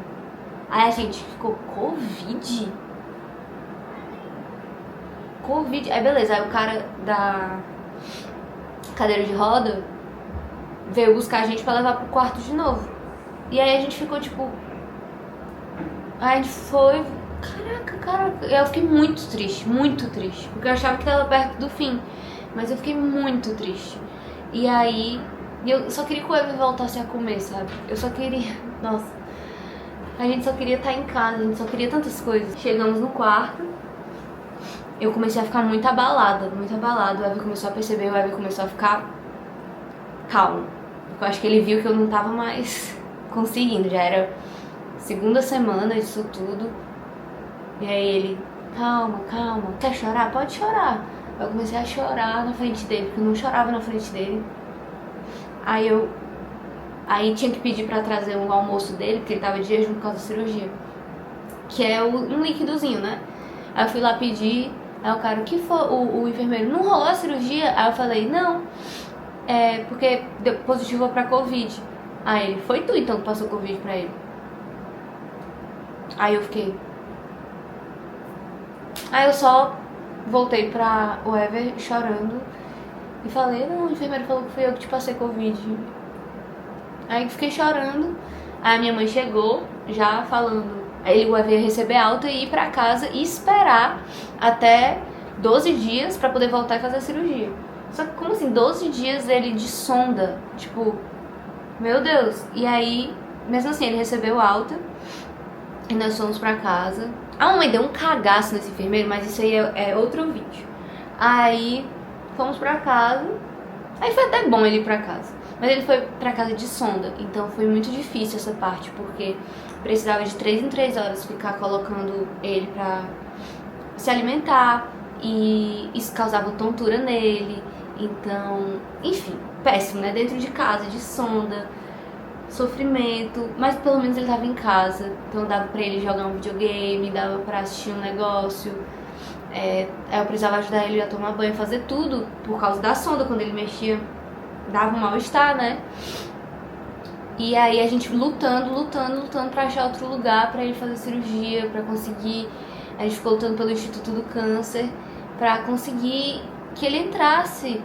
S1: Aí a gente ficou, Covid? Covid? Aí beleza, aí o cara da cadeira de roda veio buscar a gente pra levar pro quarto de novo. E aí a gente ficou tipo... Aí a gente foi... Caraca. Eu fiquei muito triste, porque eu achava que tava perto do fim. Mas eu fiquei muito triste. E aí... eu só queria que o Ever voltasse a comer, sabe? Eu só queria... Nossa. A gente só queria estar em casa, a gente só queria tantas coisas. Chegamos no quarto. Eu comecei a ficar muito abalada. O Ever começou a perceber, o Ever começou a ficar calmo. Eu acho que ele viu que eu não tava mais conseguindo. Já era segunda semana disso tudo. E aí ele, calma. Quer chorar? Pode chorar. Eu comecei a chorar na frente dele, porque eu não chorava na frente dele. Aí tinha que pedir pra trazer um almoço dele, porque ele tava de jejum por causa da cirurgia. Que é um líquidozinho, né? Aí eu fui lá pedir. Aí o cara, o que foi? O enfermeiro, não rolou a cirurgia? Aí eu falei, não, porque deu positivo pra Covid. Aí ele, foi tu então que passou Covid pra ele? Aí eu fiquei... Aí eu só voltei pra o Ever chorando e falei, não, o enfermeiro falou que fui eu que te passei Covid. Aí eu fiquei chorando. Aí a minha mãe chegou já falando... Aí o Ever ia receber alta e ir pra casa e esperar até 12 dias pra poder voltar e fazer a cirurgia. Só que como assim, 12 dias ele de sonda? Tipo, meu Deus. E aí, mesmo assim, ele recebeu alta e nós fomos pra casa. A mamãe deu um cagaço nesse enfermeiro, mas isso aí é outro vídeo. Aí fomos pra casa. Aí foi até bom ele ir pra casa, mas ele foi pra casa de sonda. Então foi muito difícil essa parte, porque precisava de 3 em 3 horas ficar colocando ele pra se alimentar, e isso causava tontura nele. Então, enfim, péssimo, né? Dentro de casa, de sonda, sofrimento, mas pelo menos ele tava em casa, então dava pra ele jogar um videogame, dava pra assistir um negócio. Eu precisava ajudar ele a tomar banho, fazer tudo por causa da sonda. Quando ele mexia, dava um mal-estar, né? E aí a gente lutando pra achar outro lugar pra ele fazer cirurgia, pra conseguir. A gente ficou lutando pelo Instituto do Câncer pra conseguir que ele entrasse.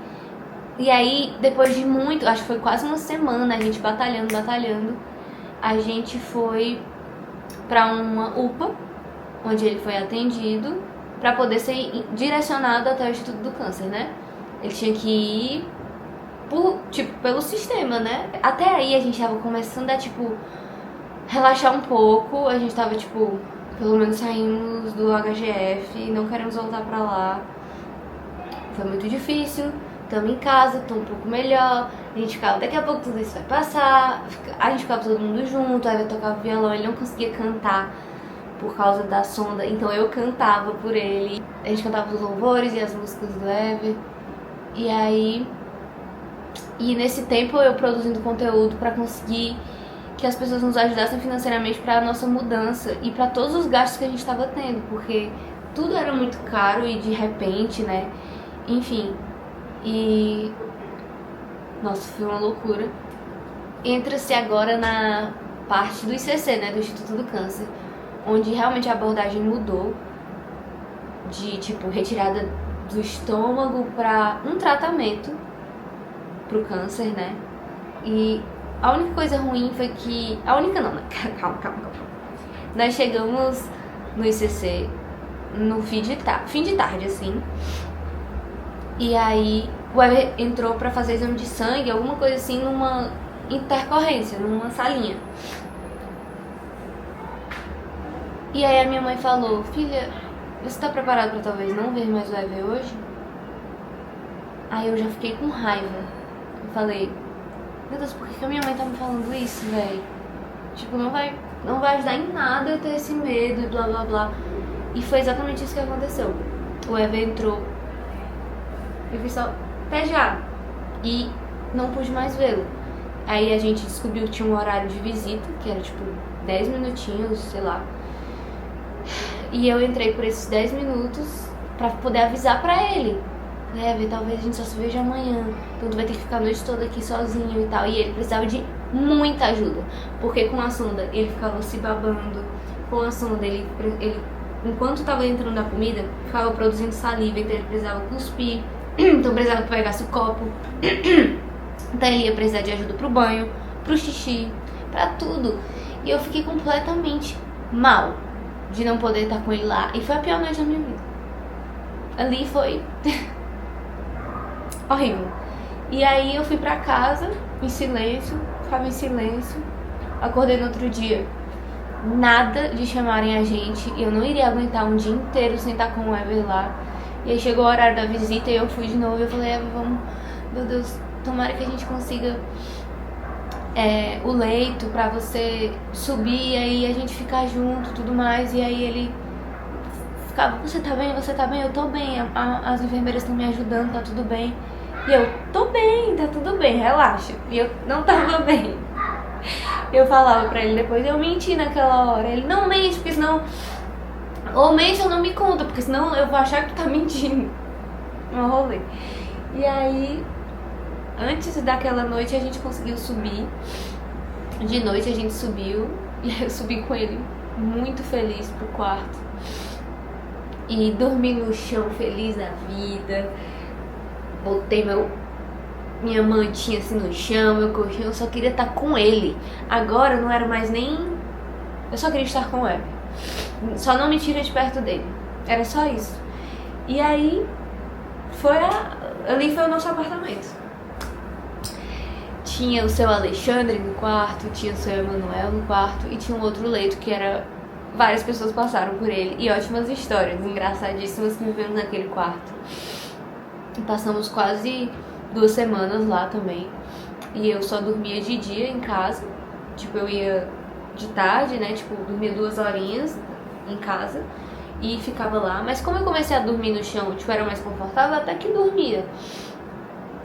S1: E aí, depois de muito, acho que foi quase uma semana, a gente batalhando, a gente foi pra uma UPA, onde ele foi atendido, pra poder ser direcionado até o Instituto do Câncer, né? Ele tinha que ir pelo sistema, né? Até aí a gente tava começando a, relaxar um pouco. A gente tava, pelo menos saímos do HGF, não queremos voltar pra lá. Foi muito difícil, estamos em casa, tô um pouco melhor. A gente ficava, daqui a pouco tudo isso vai passar. A gente ficava todo mundo junto, aí eu tocava violão, ele não conseguia cantar por causa da sonda, então eu cantava por ele. A gente cantava os louvores e as músicas do Ever. E nesse tempo eu produzindo conteúdo pra conseguir que as pessoas nos ajudassem financeiramente pra nossa mudança e pra todos os gastos que a gente tava tendo, porque tudo era muito caro e de repente, né? Enfim, nossa, foi uma loucura. Entra-se agora na parte do ICC, né, do Instituto do Câncer, onde realmente a abordagem mudou de, retirada do estômago pra um tratamento pro câncer, né? E a única coisa ruim foi que... A única não, né? Calma. Nós chegamos no ICC no fim de tarde, assim. E aí o Ever entrou pra fazer exame de sangue, alguma coisa assim, numa intercorrência, numa salinha. E aí a minha mãe falou, filha, você tá preparada pra talvez não ver mais o Ever hoje? Aí eu já fiquei com raiva. Eu falei, meu Deus, por que a minha mãe tá me falando isso, velho? Não vai ajudar em nada eu ter esse medo e blá blá blá. E foi exatamente isso que aconteceu. O Ever entrou, eu fiz só, até já. E não pude mais vê-lo. Aí a gente descobriu que tinha um horário de visita, que era 10 minutinhos, sei lá. E eu entrei por esses 10 minutos pra poder avisar pra ele. Ever, talvez a gente só se veja amanhã, então tu vai ter que ficar a noite toda aqui sozinho e tal. E ele precisava de muita ajuda, porque com a sonda ele ficava se babando. Com a sonda ele enquanto tava entrando na comida, ficava produzindo saliva, então ele precisava cuspir. Então precisava que pegasse o copo. Então ele ia precisar de ajuda pro banho, pro xixi, pra tudo. E eu fiquei completamente mal de não poder estar com ele lá. E foi a pior noite da minha vida. Ali foi horrível. E aí eu fui pra casa em silêncio, ficava em silêncio. Acordei no outro dia, nada de chamarem a gente. E eu não iria aguentar um dia inteiro sem estar com o Ever lá. E aí chegou o horário da visita e eu fui de novo. E eu falei, Ever, vamos, meu Deus, tomara que a gente consiga o leito pra você subir, aí a gente ficar junto e tudo mais. E aí ele ficava, você tá bem? Você tá bem? Eu tô bem, as enfermeiras estão me ajudando, tá tudo bem. E eu, tô bem, tá tudo bem, relaxa. E eu não tava bem. Eu falava pra ele depois, eu menti naquela hora. Ele, não mente, porque senão... Ou mente ou não me conta, porque senão eu vou achar que tu tá mentindo. Um rolê. E aí, antes daquela noite a gente conseguiu subir. De noite a gente subiu. E aí eu subi com ele muito feliz pro quarto. E dormi no chão feliz da vida. Botei minha mantinha assim no chão, meu colchão. Eu só queria estar com ele. Agora não era mais nem... Eu só queria estar com ele. Só não me tira de perto dele. Era só isso. E aí ali foi o nosso apartamento. Tinha o seu Alexandre no quarto, tinha o seu Emanuel no quarto e tinha um outro leito que era... Várias pessoas passaram por ele e ótimas histórias engraçadíssimas que vivemos naquele quarto. E passamos quase 2 semanas lá também. E eu só dormia de dia em casa. Eu ia de tarde, né? Dormia 2 horinhas em casa. e ficava lá. Mas como eu comecei a dormir no chão, tipo, era mais confortável, até que dormia.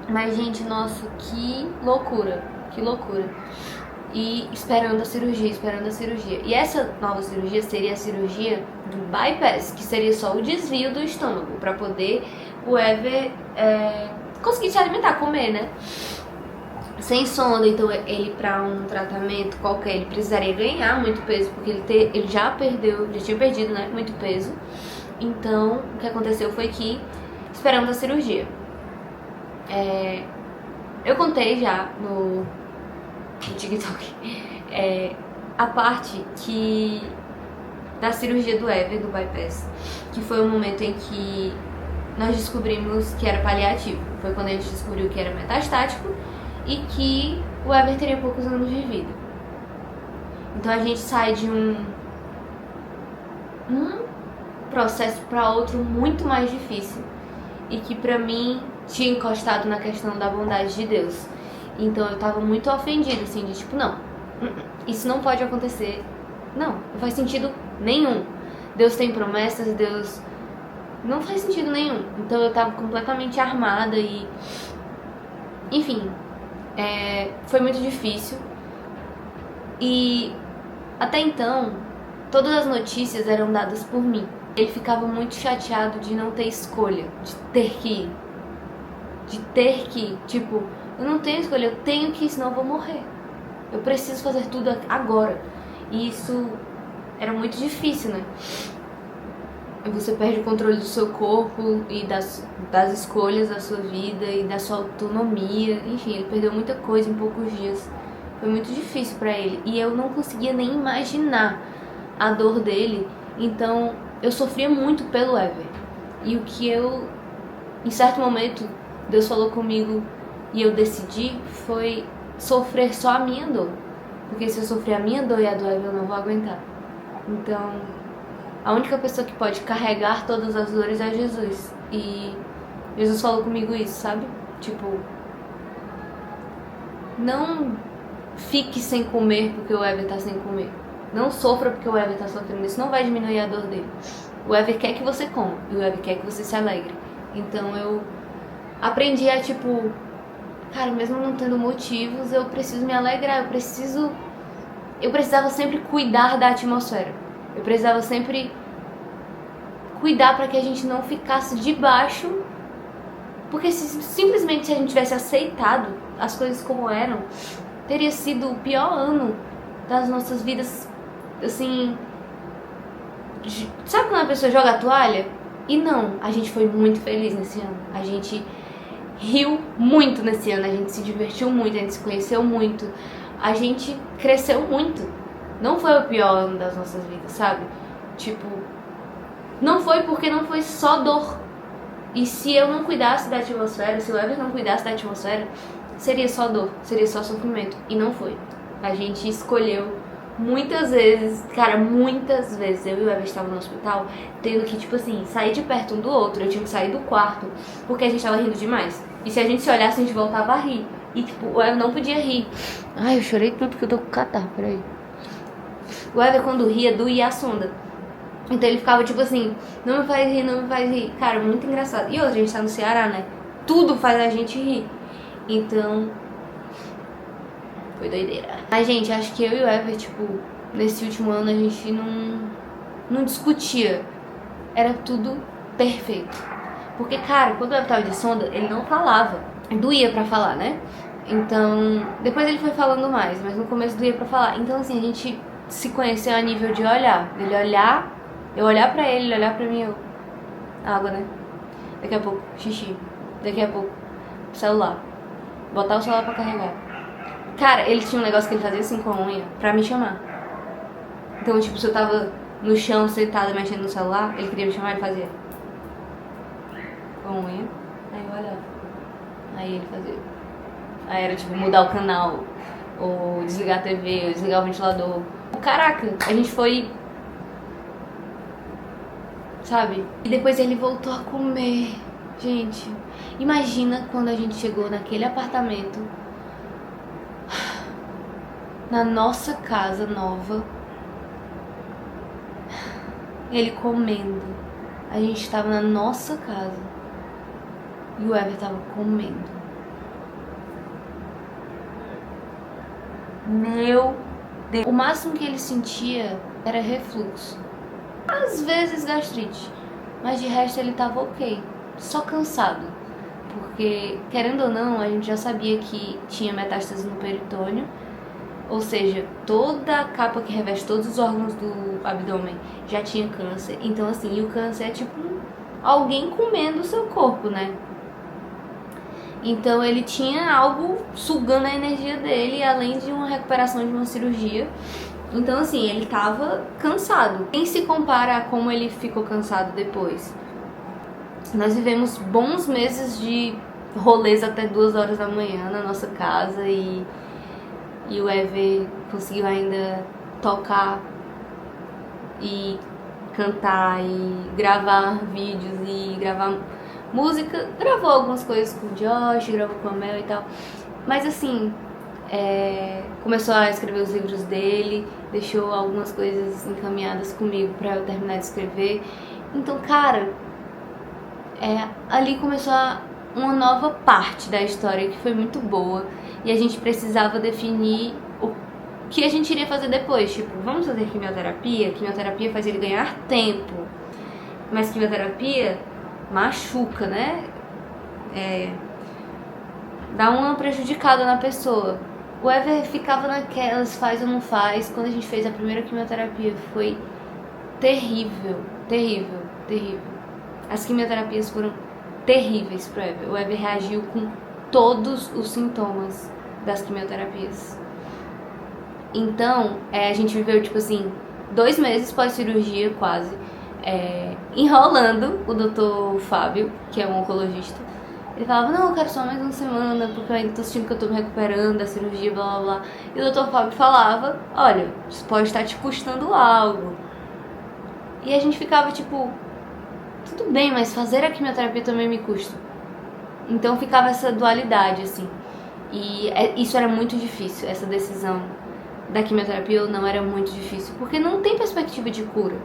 S1: Mas, gente, nossa, que loucura, que loucura. E esperando a cirurgia, esperando a cirurgia. E essa nova cirurgia seria a cirurgia do bypass, que seria só o desvio do estômago, pra poder o Ever conseguir se alimentar, comer, né? Sem sonda. Então ele, pra um tratamento qualquer, ele precisaria ganhar muito peso, porque ele já tinha perdido, né, muito peso. Então o que aconteceu foi que esperamos a cirurgia. Eu contei já no TikTok a parte da cirurgia do Ever, do bypass, que foi o momento em que nós descobrimos que era paliativo. Foi quando a gente descobriu que era metastático e que o Ever teria poucos anos de vida. Então a gente sai de um processo para outro muito mais difícil, e que pra mim tinha encostado na questão da bondade de Deus. Então eu tava muito ofendida, assim, de tipo, não, isso não pode acontecer. Não faz sentido nenhum. Deus tem promessas, Deus... Não faz sentido nenhum. Então eu tava completamente armada e... Enfim, foi muito difícil. E até então, todas as notícias eram dadas por mim. Ele ficava muito chateado de não ter escolha, de ter que ir. Tipo, eu não tenho escolha, eu tenho que ir, senão eu vou morrer. Eu preciso fazer tudo agora. E isso era muito difícil, né? Você perde o controle do seu corpo e das escolhas da sua vida e da sua autonomia. Enfim, ele perdeu muita coisa em poucos dias. Foi muito difícil pra ele. E eu não conseguia nem imaginar a dor dele. Então, eu sofria muito pelo Ever. E o que em certo momento, Deus falou comigo e eu decidi foi sofrer só a minha dor. Porque se eu sofrer a minha dor e a do Ever, eu não vou aguentar. Então, a única pessoa que pode carregar todas as dores é Jesus. E Jesus falou comigo isso, sabe? Tipo, não fique sem comer porque o Ever tá sem comer. Não sofra porque o Ever tá sofrendo. Isso não vai diminuir a dor dele. O Ever quer que você coma e o Ever quer que você se alegre. Então eu aprendi a, tipo, cara, mesmo não tendo motivos, eu preciso me alegrar. Eu precisava sempre cuidar da atmosfera. Eu precisava sempre cuidar para que a gente não ficasse debaixo. Porque simplesmente se a gente tivesse aceitado as coisas como eram, teria sido o pior ano das nossas vidas. Assim, sabe quando a pessoa joga a toalha? E não, a gente foi muito feliz nesse ano. A gente riu muito nesse ano, a gente se divertiu muito, a gente se conheceu muito, a gente cresceu muito. Não foi o pior ano das nossas vidas, sabe? Tipo, não foi porque não foi só dor. E se eu não cuidasse da atmosfera, se o Ever não cuidasse da atmosfera, seria só dor, seria só sofrimento. E não foi. A gente escolheu muitas vezes, cara, muitas vezes eu e o Ever estavam no hospital, tendo que, tipo assim, sair de perto um do outro. Eu tinha que sair do quarto, porque a gente tava rindo demais. E se a gente se olhasse, a gente voltava a rir. E, tipo, o Ever não podia rir. Ai, eu chorei tudo porque eu tô com catarro, peraí. O Ever, quando ria, doía a sonda. Então ele ficava, tipo assim, não me faz rir, não me faz rir. Cara, muito engraçado. E outra, a gente tá no Ceará, né? Tudo faz a gente rir. Então, foi doideira. Mas, gente, acho que eu e o Ever, tipo, nesse último ano a gente não discutia. Era tudo perfeito. Porque, cara, quando o Ever tava de sonda, ele não falava. Doía pra falar, né? Então, depois ele foi falando mais, mas no começo doía pra falar. Então, assim, a gente se conheceu a nível de olhar. Ele olhar, eu olhar pra ele olhar pra mim, eu... Água, né? Daqui a pouco, xixi. Daqui a pouco, celular. Botar o celular pra carregar. Cara, ele tinha um negócio que ele fazia assim com a unha pra me chamar. Então, tipo, se eu tava no chão, sentada, mexendo no celular, ele queria me chamar, ele fazia com a unha. Aí eu olhava. Aí ele fazia. Aí era, tipo, mudar o canal, ou desligar a TV, ou desligar o ventilador. Caraca, a gente foi... Sabe? E depois ele voltou a comer. Gente, imagina quando a gente chegou naquele apartamento, na nossa casa nova, ele comendo. A gente tava na nossa casa e o Ever tava comendo. Meu Deus. O máximo que ele sentia era refluxo. Às vezes gastrite. Mas de resto ele tava ok. Só cansado. Porque, querendo ou não, a gente já sabia que tinha metástase no peritônio. Ou seja, toda a capa que reveste todos os órgãos do abdômen já tinha câncer. Então assim, e o câncer é tipo alguém comendo o seu corpo, né? Então ele tinha algo sugando a energia dele, além de uma recuperação de uma cirurgia. Então assim, ele tava cansado. Nem se compara a como ele ficou cansado depois. Nós vivemos bons meses de rolês até 2 horas da manhã na nossa casa e o Ever conseguiu ainda tocar e cantar e gravar vídeos e gravar música. Gravou algumas coisas com o Josh, gravou com a Mel e tal. Mas assim, começou a escrever os livros dele, deixou algumas coisas encaminhadas comigo pra eu terminar de escrever. Então, cara, ali começou uma nova parte da história que foi muito boa. E a gente precisava definir o que a gente iria fazer depois. Tipo, vamos fazer quimioterapia? Quimioterapia faz ele ganhar tempo. Mas quimioterapia machuca, né? Dá uma prejudicada na pessoa. O Ever ficava naquelas, faz ou não faz. Quando a gente fez a primeira quimioterapia, foi terrível, terrível, terrível. As quimioterapias foram terríveis pro Ever. O Ever reagiu com todos os sintomas das quimioterapias. Então, a gente viveu, tipo assim, 2 meses pós-cirurgia, quase, enrolando o Dr. Fábio, que é um oncologista. Ele falava, não, eu quero só mais uma semana, porque eu ainda tô sentindo que eu tô me recuperando da cirurgia, blá blá blá. E o Dr. Fábio falava, olha, isso pode estar te custando algo. E a gente ficava tipo, tudo bem, mas fazer a quimioterapia também me custa. Então ficava essa dualidade, assim. E isso era muito difícil, essa decisão da quimioterapia ou não era muito difícil. Porque não tem perspectiva de cura.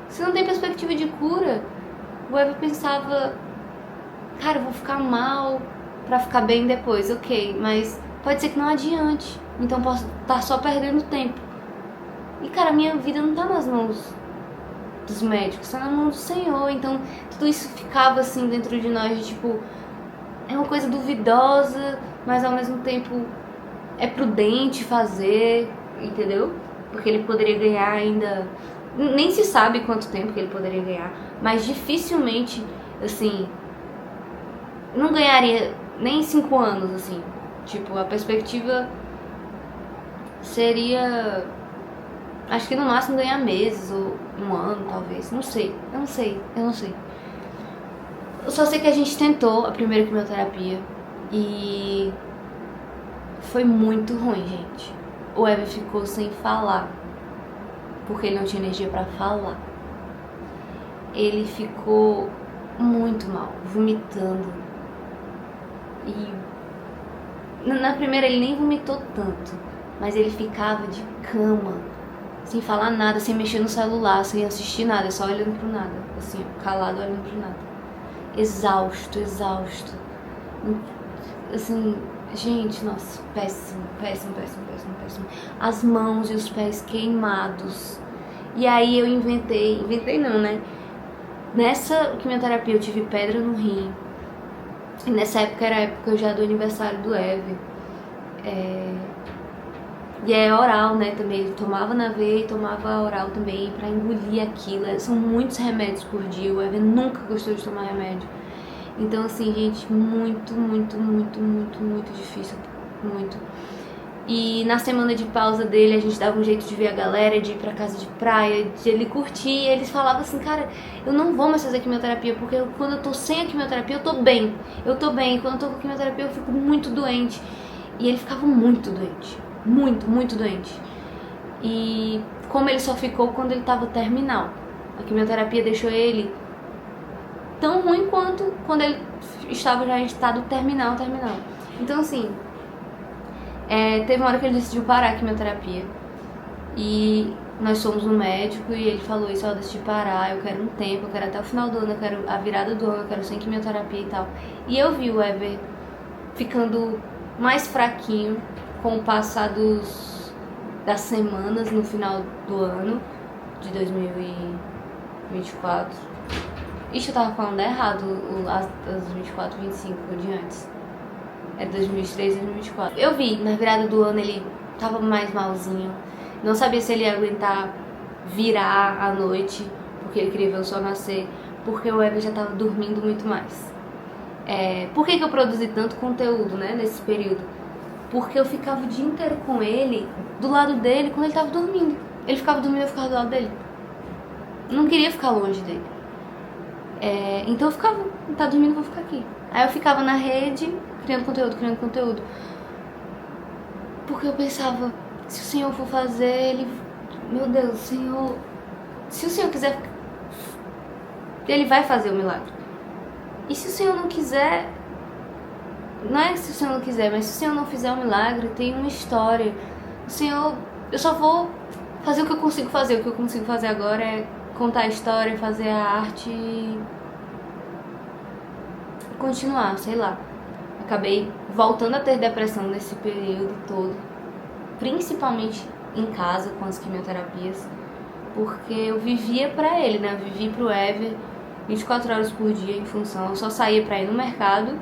S1: Se não tem perspectiva de cura, o Ever pensava, cara, eu vou ficar mal pra ficar bem depois, ok. Mas pode ser que não adiante. Então posso estar só perdendo tempo. E cara, minha vida não tá nas mãos dos médicos, tá na mão do Senhor. Então tudo isso ficava assim dentro de nós, de, tipo, é uma coisa duvidosa, mas ao mesmo tempo é prudente fazer, entendeu? Porque ele poderia ganhar ainda, nem se sabe quanto tempo que ele poderia ganhar, mas dificilmente, assim, não ganharia nem 5 anos, assim. Tipo, a perspectiva seria, acho que no máximo ganhar meses ou 1 ano, talvez. Não sei. Eu só sei que a gente tentou a primeira quimioterapia e foi muito ruim, gente. O Ever ficou sem falar, porque ele não tinha energia pra falar. Ele ficou muito mal, vomitando. E na primeira ele nem vomitou tanto, mas ele ficava de cama, sem falar nada, sem mexer no celular, sem assistir nada, só olhando pro nada, assim, calado olhando pro nada. Exausto. Assim, gente, nossa, péssimo. As mãos e os pés queimados. E aí eu inventei não, né? Nessa quimioterapia eu tive pedra no rim. E nessa época era a época já do aniversário do Ever. E é oral, né, também. Ele tomava na veia e tomava oral também pra engolir aquilo. São muitos remédios por dia. O Ever nunca gostou de tomar remédio. Então, assim, gente, muito difícil. Muito. E na semana de pausa dele, a gente dava um jeito de ver a galera, de ir pra casa de praia, de ele curtir. E eles falavam assim, cara, eu não vou mais fazer quimioterapia, porque quando eu tô sem a quimioterapia, eu tô bem. E quando eu tô com a quimioterapia, eu fico muito doente. E ele ficava muito doente. Muito doente. E como ele só ficou quando ele tava terminal. A quimioterapia deixou ele tão ruim quanto quando ele estava já em estado terminal. Então, assim, teve uma hora que ele decidiu parar a quimioterapia. E nós somos um médico e ele falou isso, ó, deixa de parar, eu quero um tempo, eu quero até o final do ano, eu quero a virada do ano, eu quero sem quimioterapia e tal. E eu vi o Ever ficando mais fraquinho com o passar das semanas no final do ano de 2024. Ixi, eu tava falando errado as 24, 25 de antes. É 2023 e 2024. Eu vi, na virada do ano ele tava mais malzinho. Não sabia se ele ia aguentar virar à noite, porque ele queria ver o sol nascer, porque o Ever já tava dormindo muito mais. Por que eu produzi tanto conteúdo, né, nesse período? Porque eu ficava o dia inteiro com ele, do lado dele, quando ele tava dormindo. Ele ficava dormindo, eu ficava do lado dele. Eu não queria ficar longe dele. Então eu ficava, tá dormindo, vou ficar aqui. Aí eu ficava na rede, criando conteúdo. Porque eu pensava, se o Senhor for fazer, meu Deus, Senhor, se o Senhor quiser, ele vai fazer o milagre. E se o Senhor não quiser, não é se o Senhor não quiser, mas se o Senhor não fizer o milagre, tem uma história. O Senhor, eu só vou fazer o que eu consigo fazer. O que eu consigo fazer agora é contar a história, fazer a arte e continuar, sei lá. Acabei voltando a ter depressão nesse período todo, principalmente em casa com as quimioterapias, porque eu vivia pra ele, né? Eu vivi pro Ever 24 horas por dia em função. Eu só saía pra ir no mercado,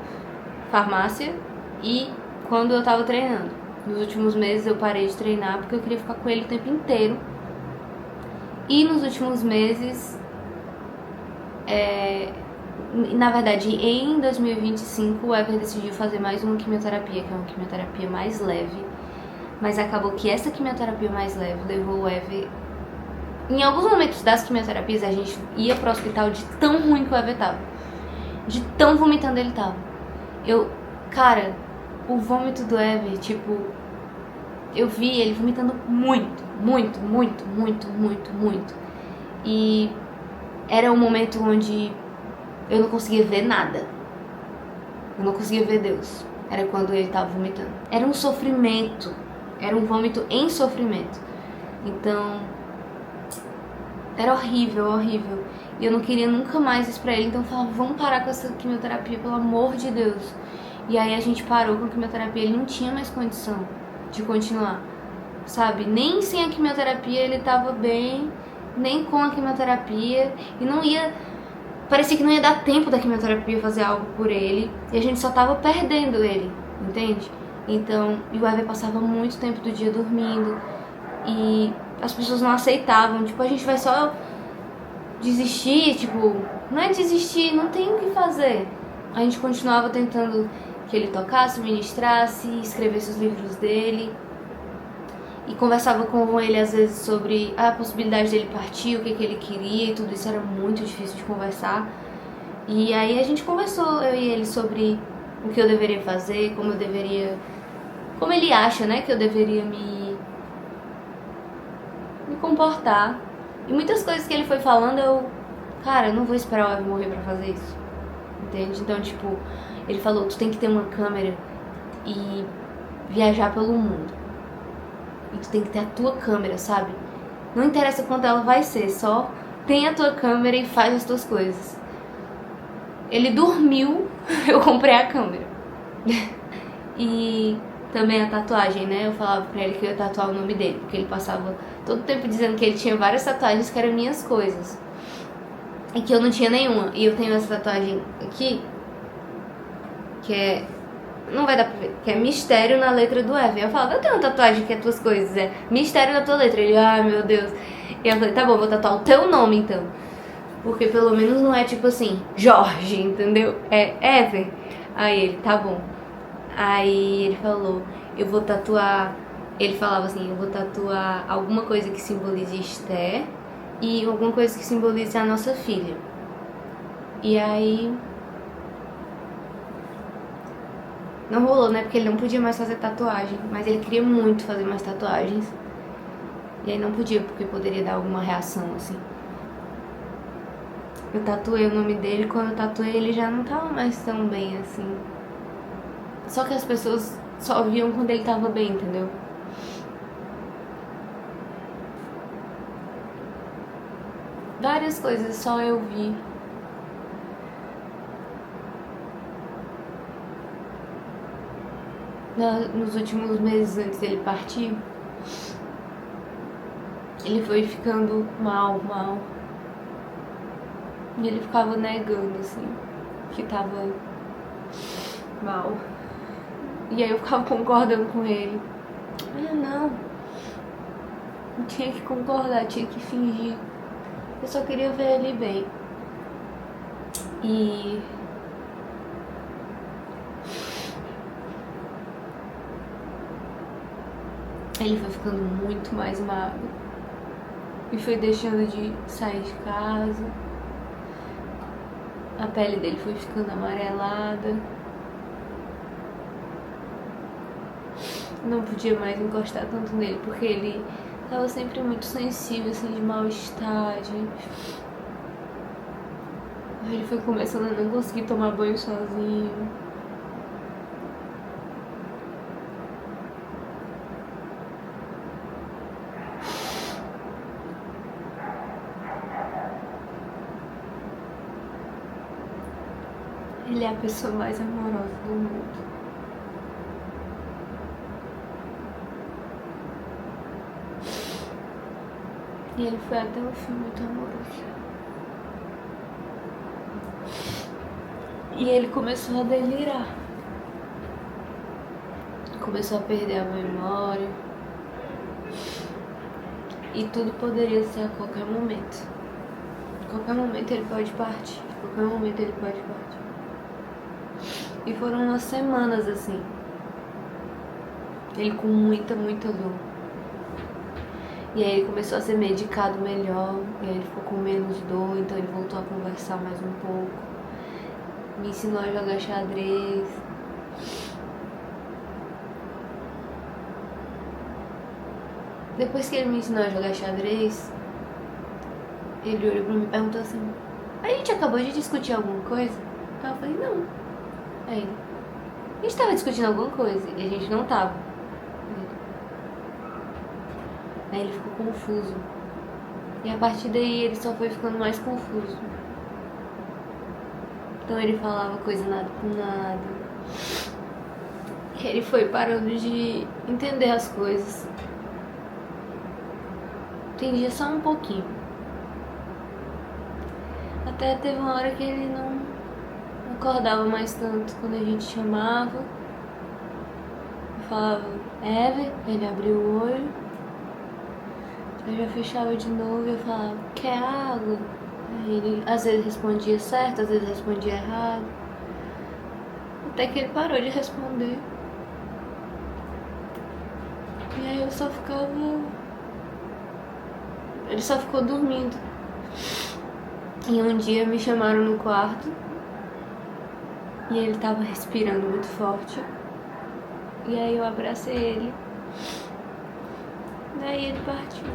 S1: farmácia e quando eu tava treinando. Nos últimos meses eu parei de treinar porque eu queria ficar com ele o tempo inteiro. E nos últimos meses, na verdade, em 2025, o Ever decidiu fazer mais uma quimioterapia, que é uma quimioterapia mais leve. Mas acabou que essa quimioterapia mais leve levou o Ever... Em alguns momentos das quimioterapias, a gente ia pro hospital de tão ruim que o Ever tava. De tão vomitando ele tava. Cara, o vômito do Ever, tipo... Eu vi ele vomitando muito. E era um momento onde eu não conseguia ver nada. Eu não conseguia ver Deus. Era quando ele tava vomitando. Era um sofrimento. Era um vômito em sofrimento. Então, era horrível. E eu não queria nunca mais isso pra ele. Então eu falava, vamos parar com essa quimioterapia, pelo amor de Deus. E aí a gente parou com a quimioterapia. Ele não tinha mais condição de continuar, sabe? Nem sem a quimioterapia ele tava bem, nem com a quimioterapia. E não ia... Parecia que não ia dar tempo da quimioterapia fazer algo por ele. E a gente só tava perdendo ele, entende? Então, e o Ever passava muito tempo do dia dormindo. E as pessoas não aceitavam. Tipo, a gente vai só desistir, tipo... Não é desistir, não tem o que fazer. A gente continuava tentando que ele tocasse, ministrasse, escrevesse os livros dele. E conversava com ele às vezes sobre a possibilidade dele partir, o que ele queria, e tudo isso era muito difícil de conversar. E aí a gente conversou, eu e ele, sobre o que eu deveria fazer, como ele acha, né, que eu deveria me comportar. E muitas coisas que ele foi falando, cara, eu não vou esperar o Ever morrer pra fazer isso, entende? Então, tipo, ele falou, tu tem que ter uma câmera e viajar pelo mundo. E tu tem que ter a tua câmera, sabe? Não interessa quanto ela vai ser, só tem a tua câmera e faz as tuas coisas. Ele dormiu, eu comprei a câmera. E também a tatuagem, né? Eu falava pra ele que eu ia tatuar o nome dele, porque ele passava todo o tempo dizendo que ele tinha várias tatuagens que eram minhas coisas. E que eu não tinha nenhuma. E eu tenho essa tatuagem aqui, que não vai dar pra ver, que é mistério na letra do Ever. Eu falava, eu tenho uma tatuagem que é tuas coisas, é mistério na tua letra. Ele, ai meu Deus. E eu falei, tá bom, vou tatuar o teu nome então. Porque pelo menos não é tipo assim, Jorge, entendeu? É Ever. Aí ele, tá bom. Aí ele falou, eu vou tatuar... Ele falava assim, eu vou tatuar alguma coisa que simbolize Esther e alguma coisa que simbolize a nossa filha. E aí... Não rolou, né? Porque ele não podia mais fazer tatuagem. Mas ele queria muito fazer mais tatuagens. E aí não podia, porque poderia dar alguma reação, assim. Eu tatuei o nome dele. Quando eu tatuei, ele já não tava mais tão bem, assim. Só que as pessoas só viam quando ele tava bem, entendeu? Várias coisas só eu vi. Nos últimos meses antes dele partir, ele foi ficando mal. E ele ficava negando, assim, que tava mal. E aí eu ficava concordando com ele. Não tinha que concordar, tinha que fingir. Eu só queria ver ele bem. E ele foi ficando muito mais magro e foi deixando de sair de casa. A pele dele foi ficando amarelada. Não podia mais encostar tanto nele porque ele tava sempre muito sensível, assim, de mal-estar. Ele foi começando a não conseguir tomar banho sozinho. Ele é a pessoa mais amorosa do mundo. E ele foi até o fim muito amoroso. E ele começou a delirar. Começou a perder a memória. E tudo poderia ser a qualquer momento. A qualquer momento ele pode partir. A qualquer momento ele pode partir. E foram umas semanas assim. Ele com muita dor. E aí ele começou a ser medicado melhor. E aí ele ficou com menos dor. Então ele voltou a conversar mais um pouco. Me ensinou a jogar xadrez. Depois que ele me ensinou a jogar xadrez, ele olhou pra mim e perguntou assim: a gente acabou de discutir alguma coisa? Aí eu falei: não. Aí a gente tava discutindo alguma coisa e a gente não tava. Aí ele ficou confuso. E a partir daí ele só foi ficando mais confuso. Então ele falava coisa nada com nada. Ele foi parando de entender as coisas. Entendia só um pouquinho. Até teve uma hora que ele não acordava mais tanto quando a gente chamava. Eu falava: Ever, ele abriu o olho. Eu já fechava de novo e eu falava: quer água? Aí ele às vezes respondia certo, às vezes respondia errado. Até que ele parou de responder. E aí eu só ficava... Ele só ficou dormindo. E um dia me chamaram no quarto. E ele tava respirando muito forte. E aí eu abracei ele. Daí ele partiu.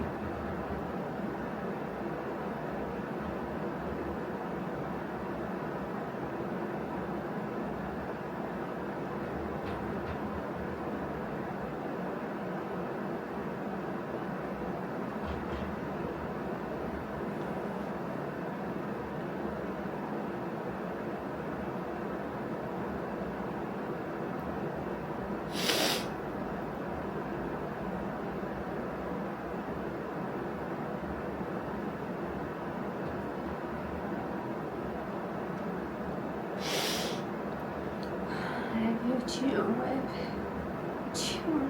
S1: Eu te amo, Ever. Eu te amo.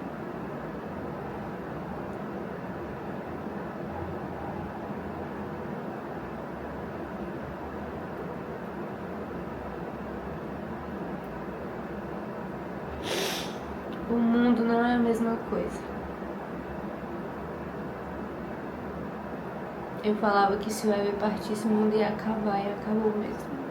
S1: O mundo não é a mesma coisa. Eu falava que se o Ever partisse, o mundo ia acabar, e acabou mesmo.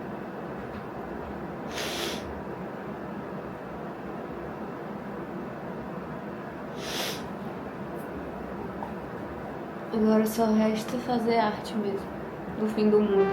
S1: Agora só resta fazer arte mesmo, no fim do mundo.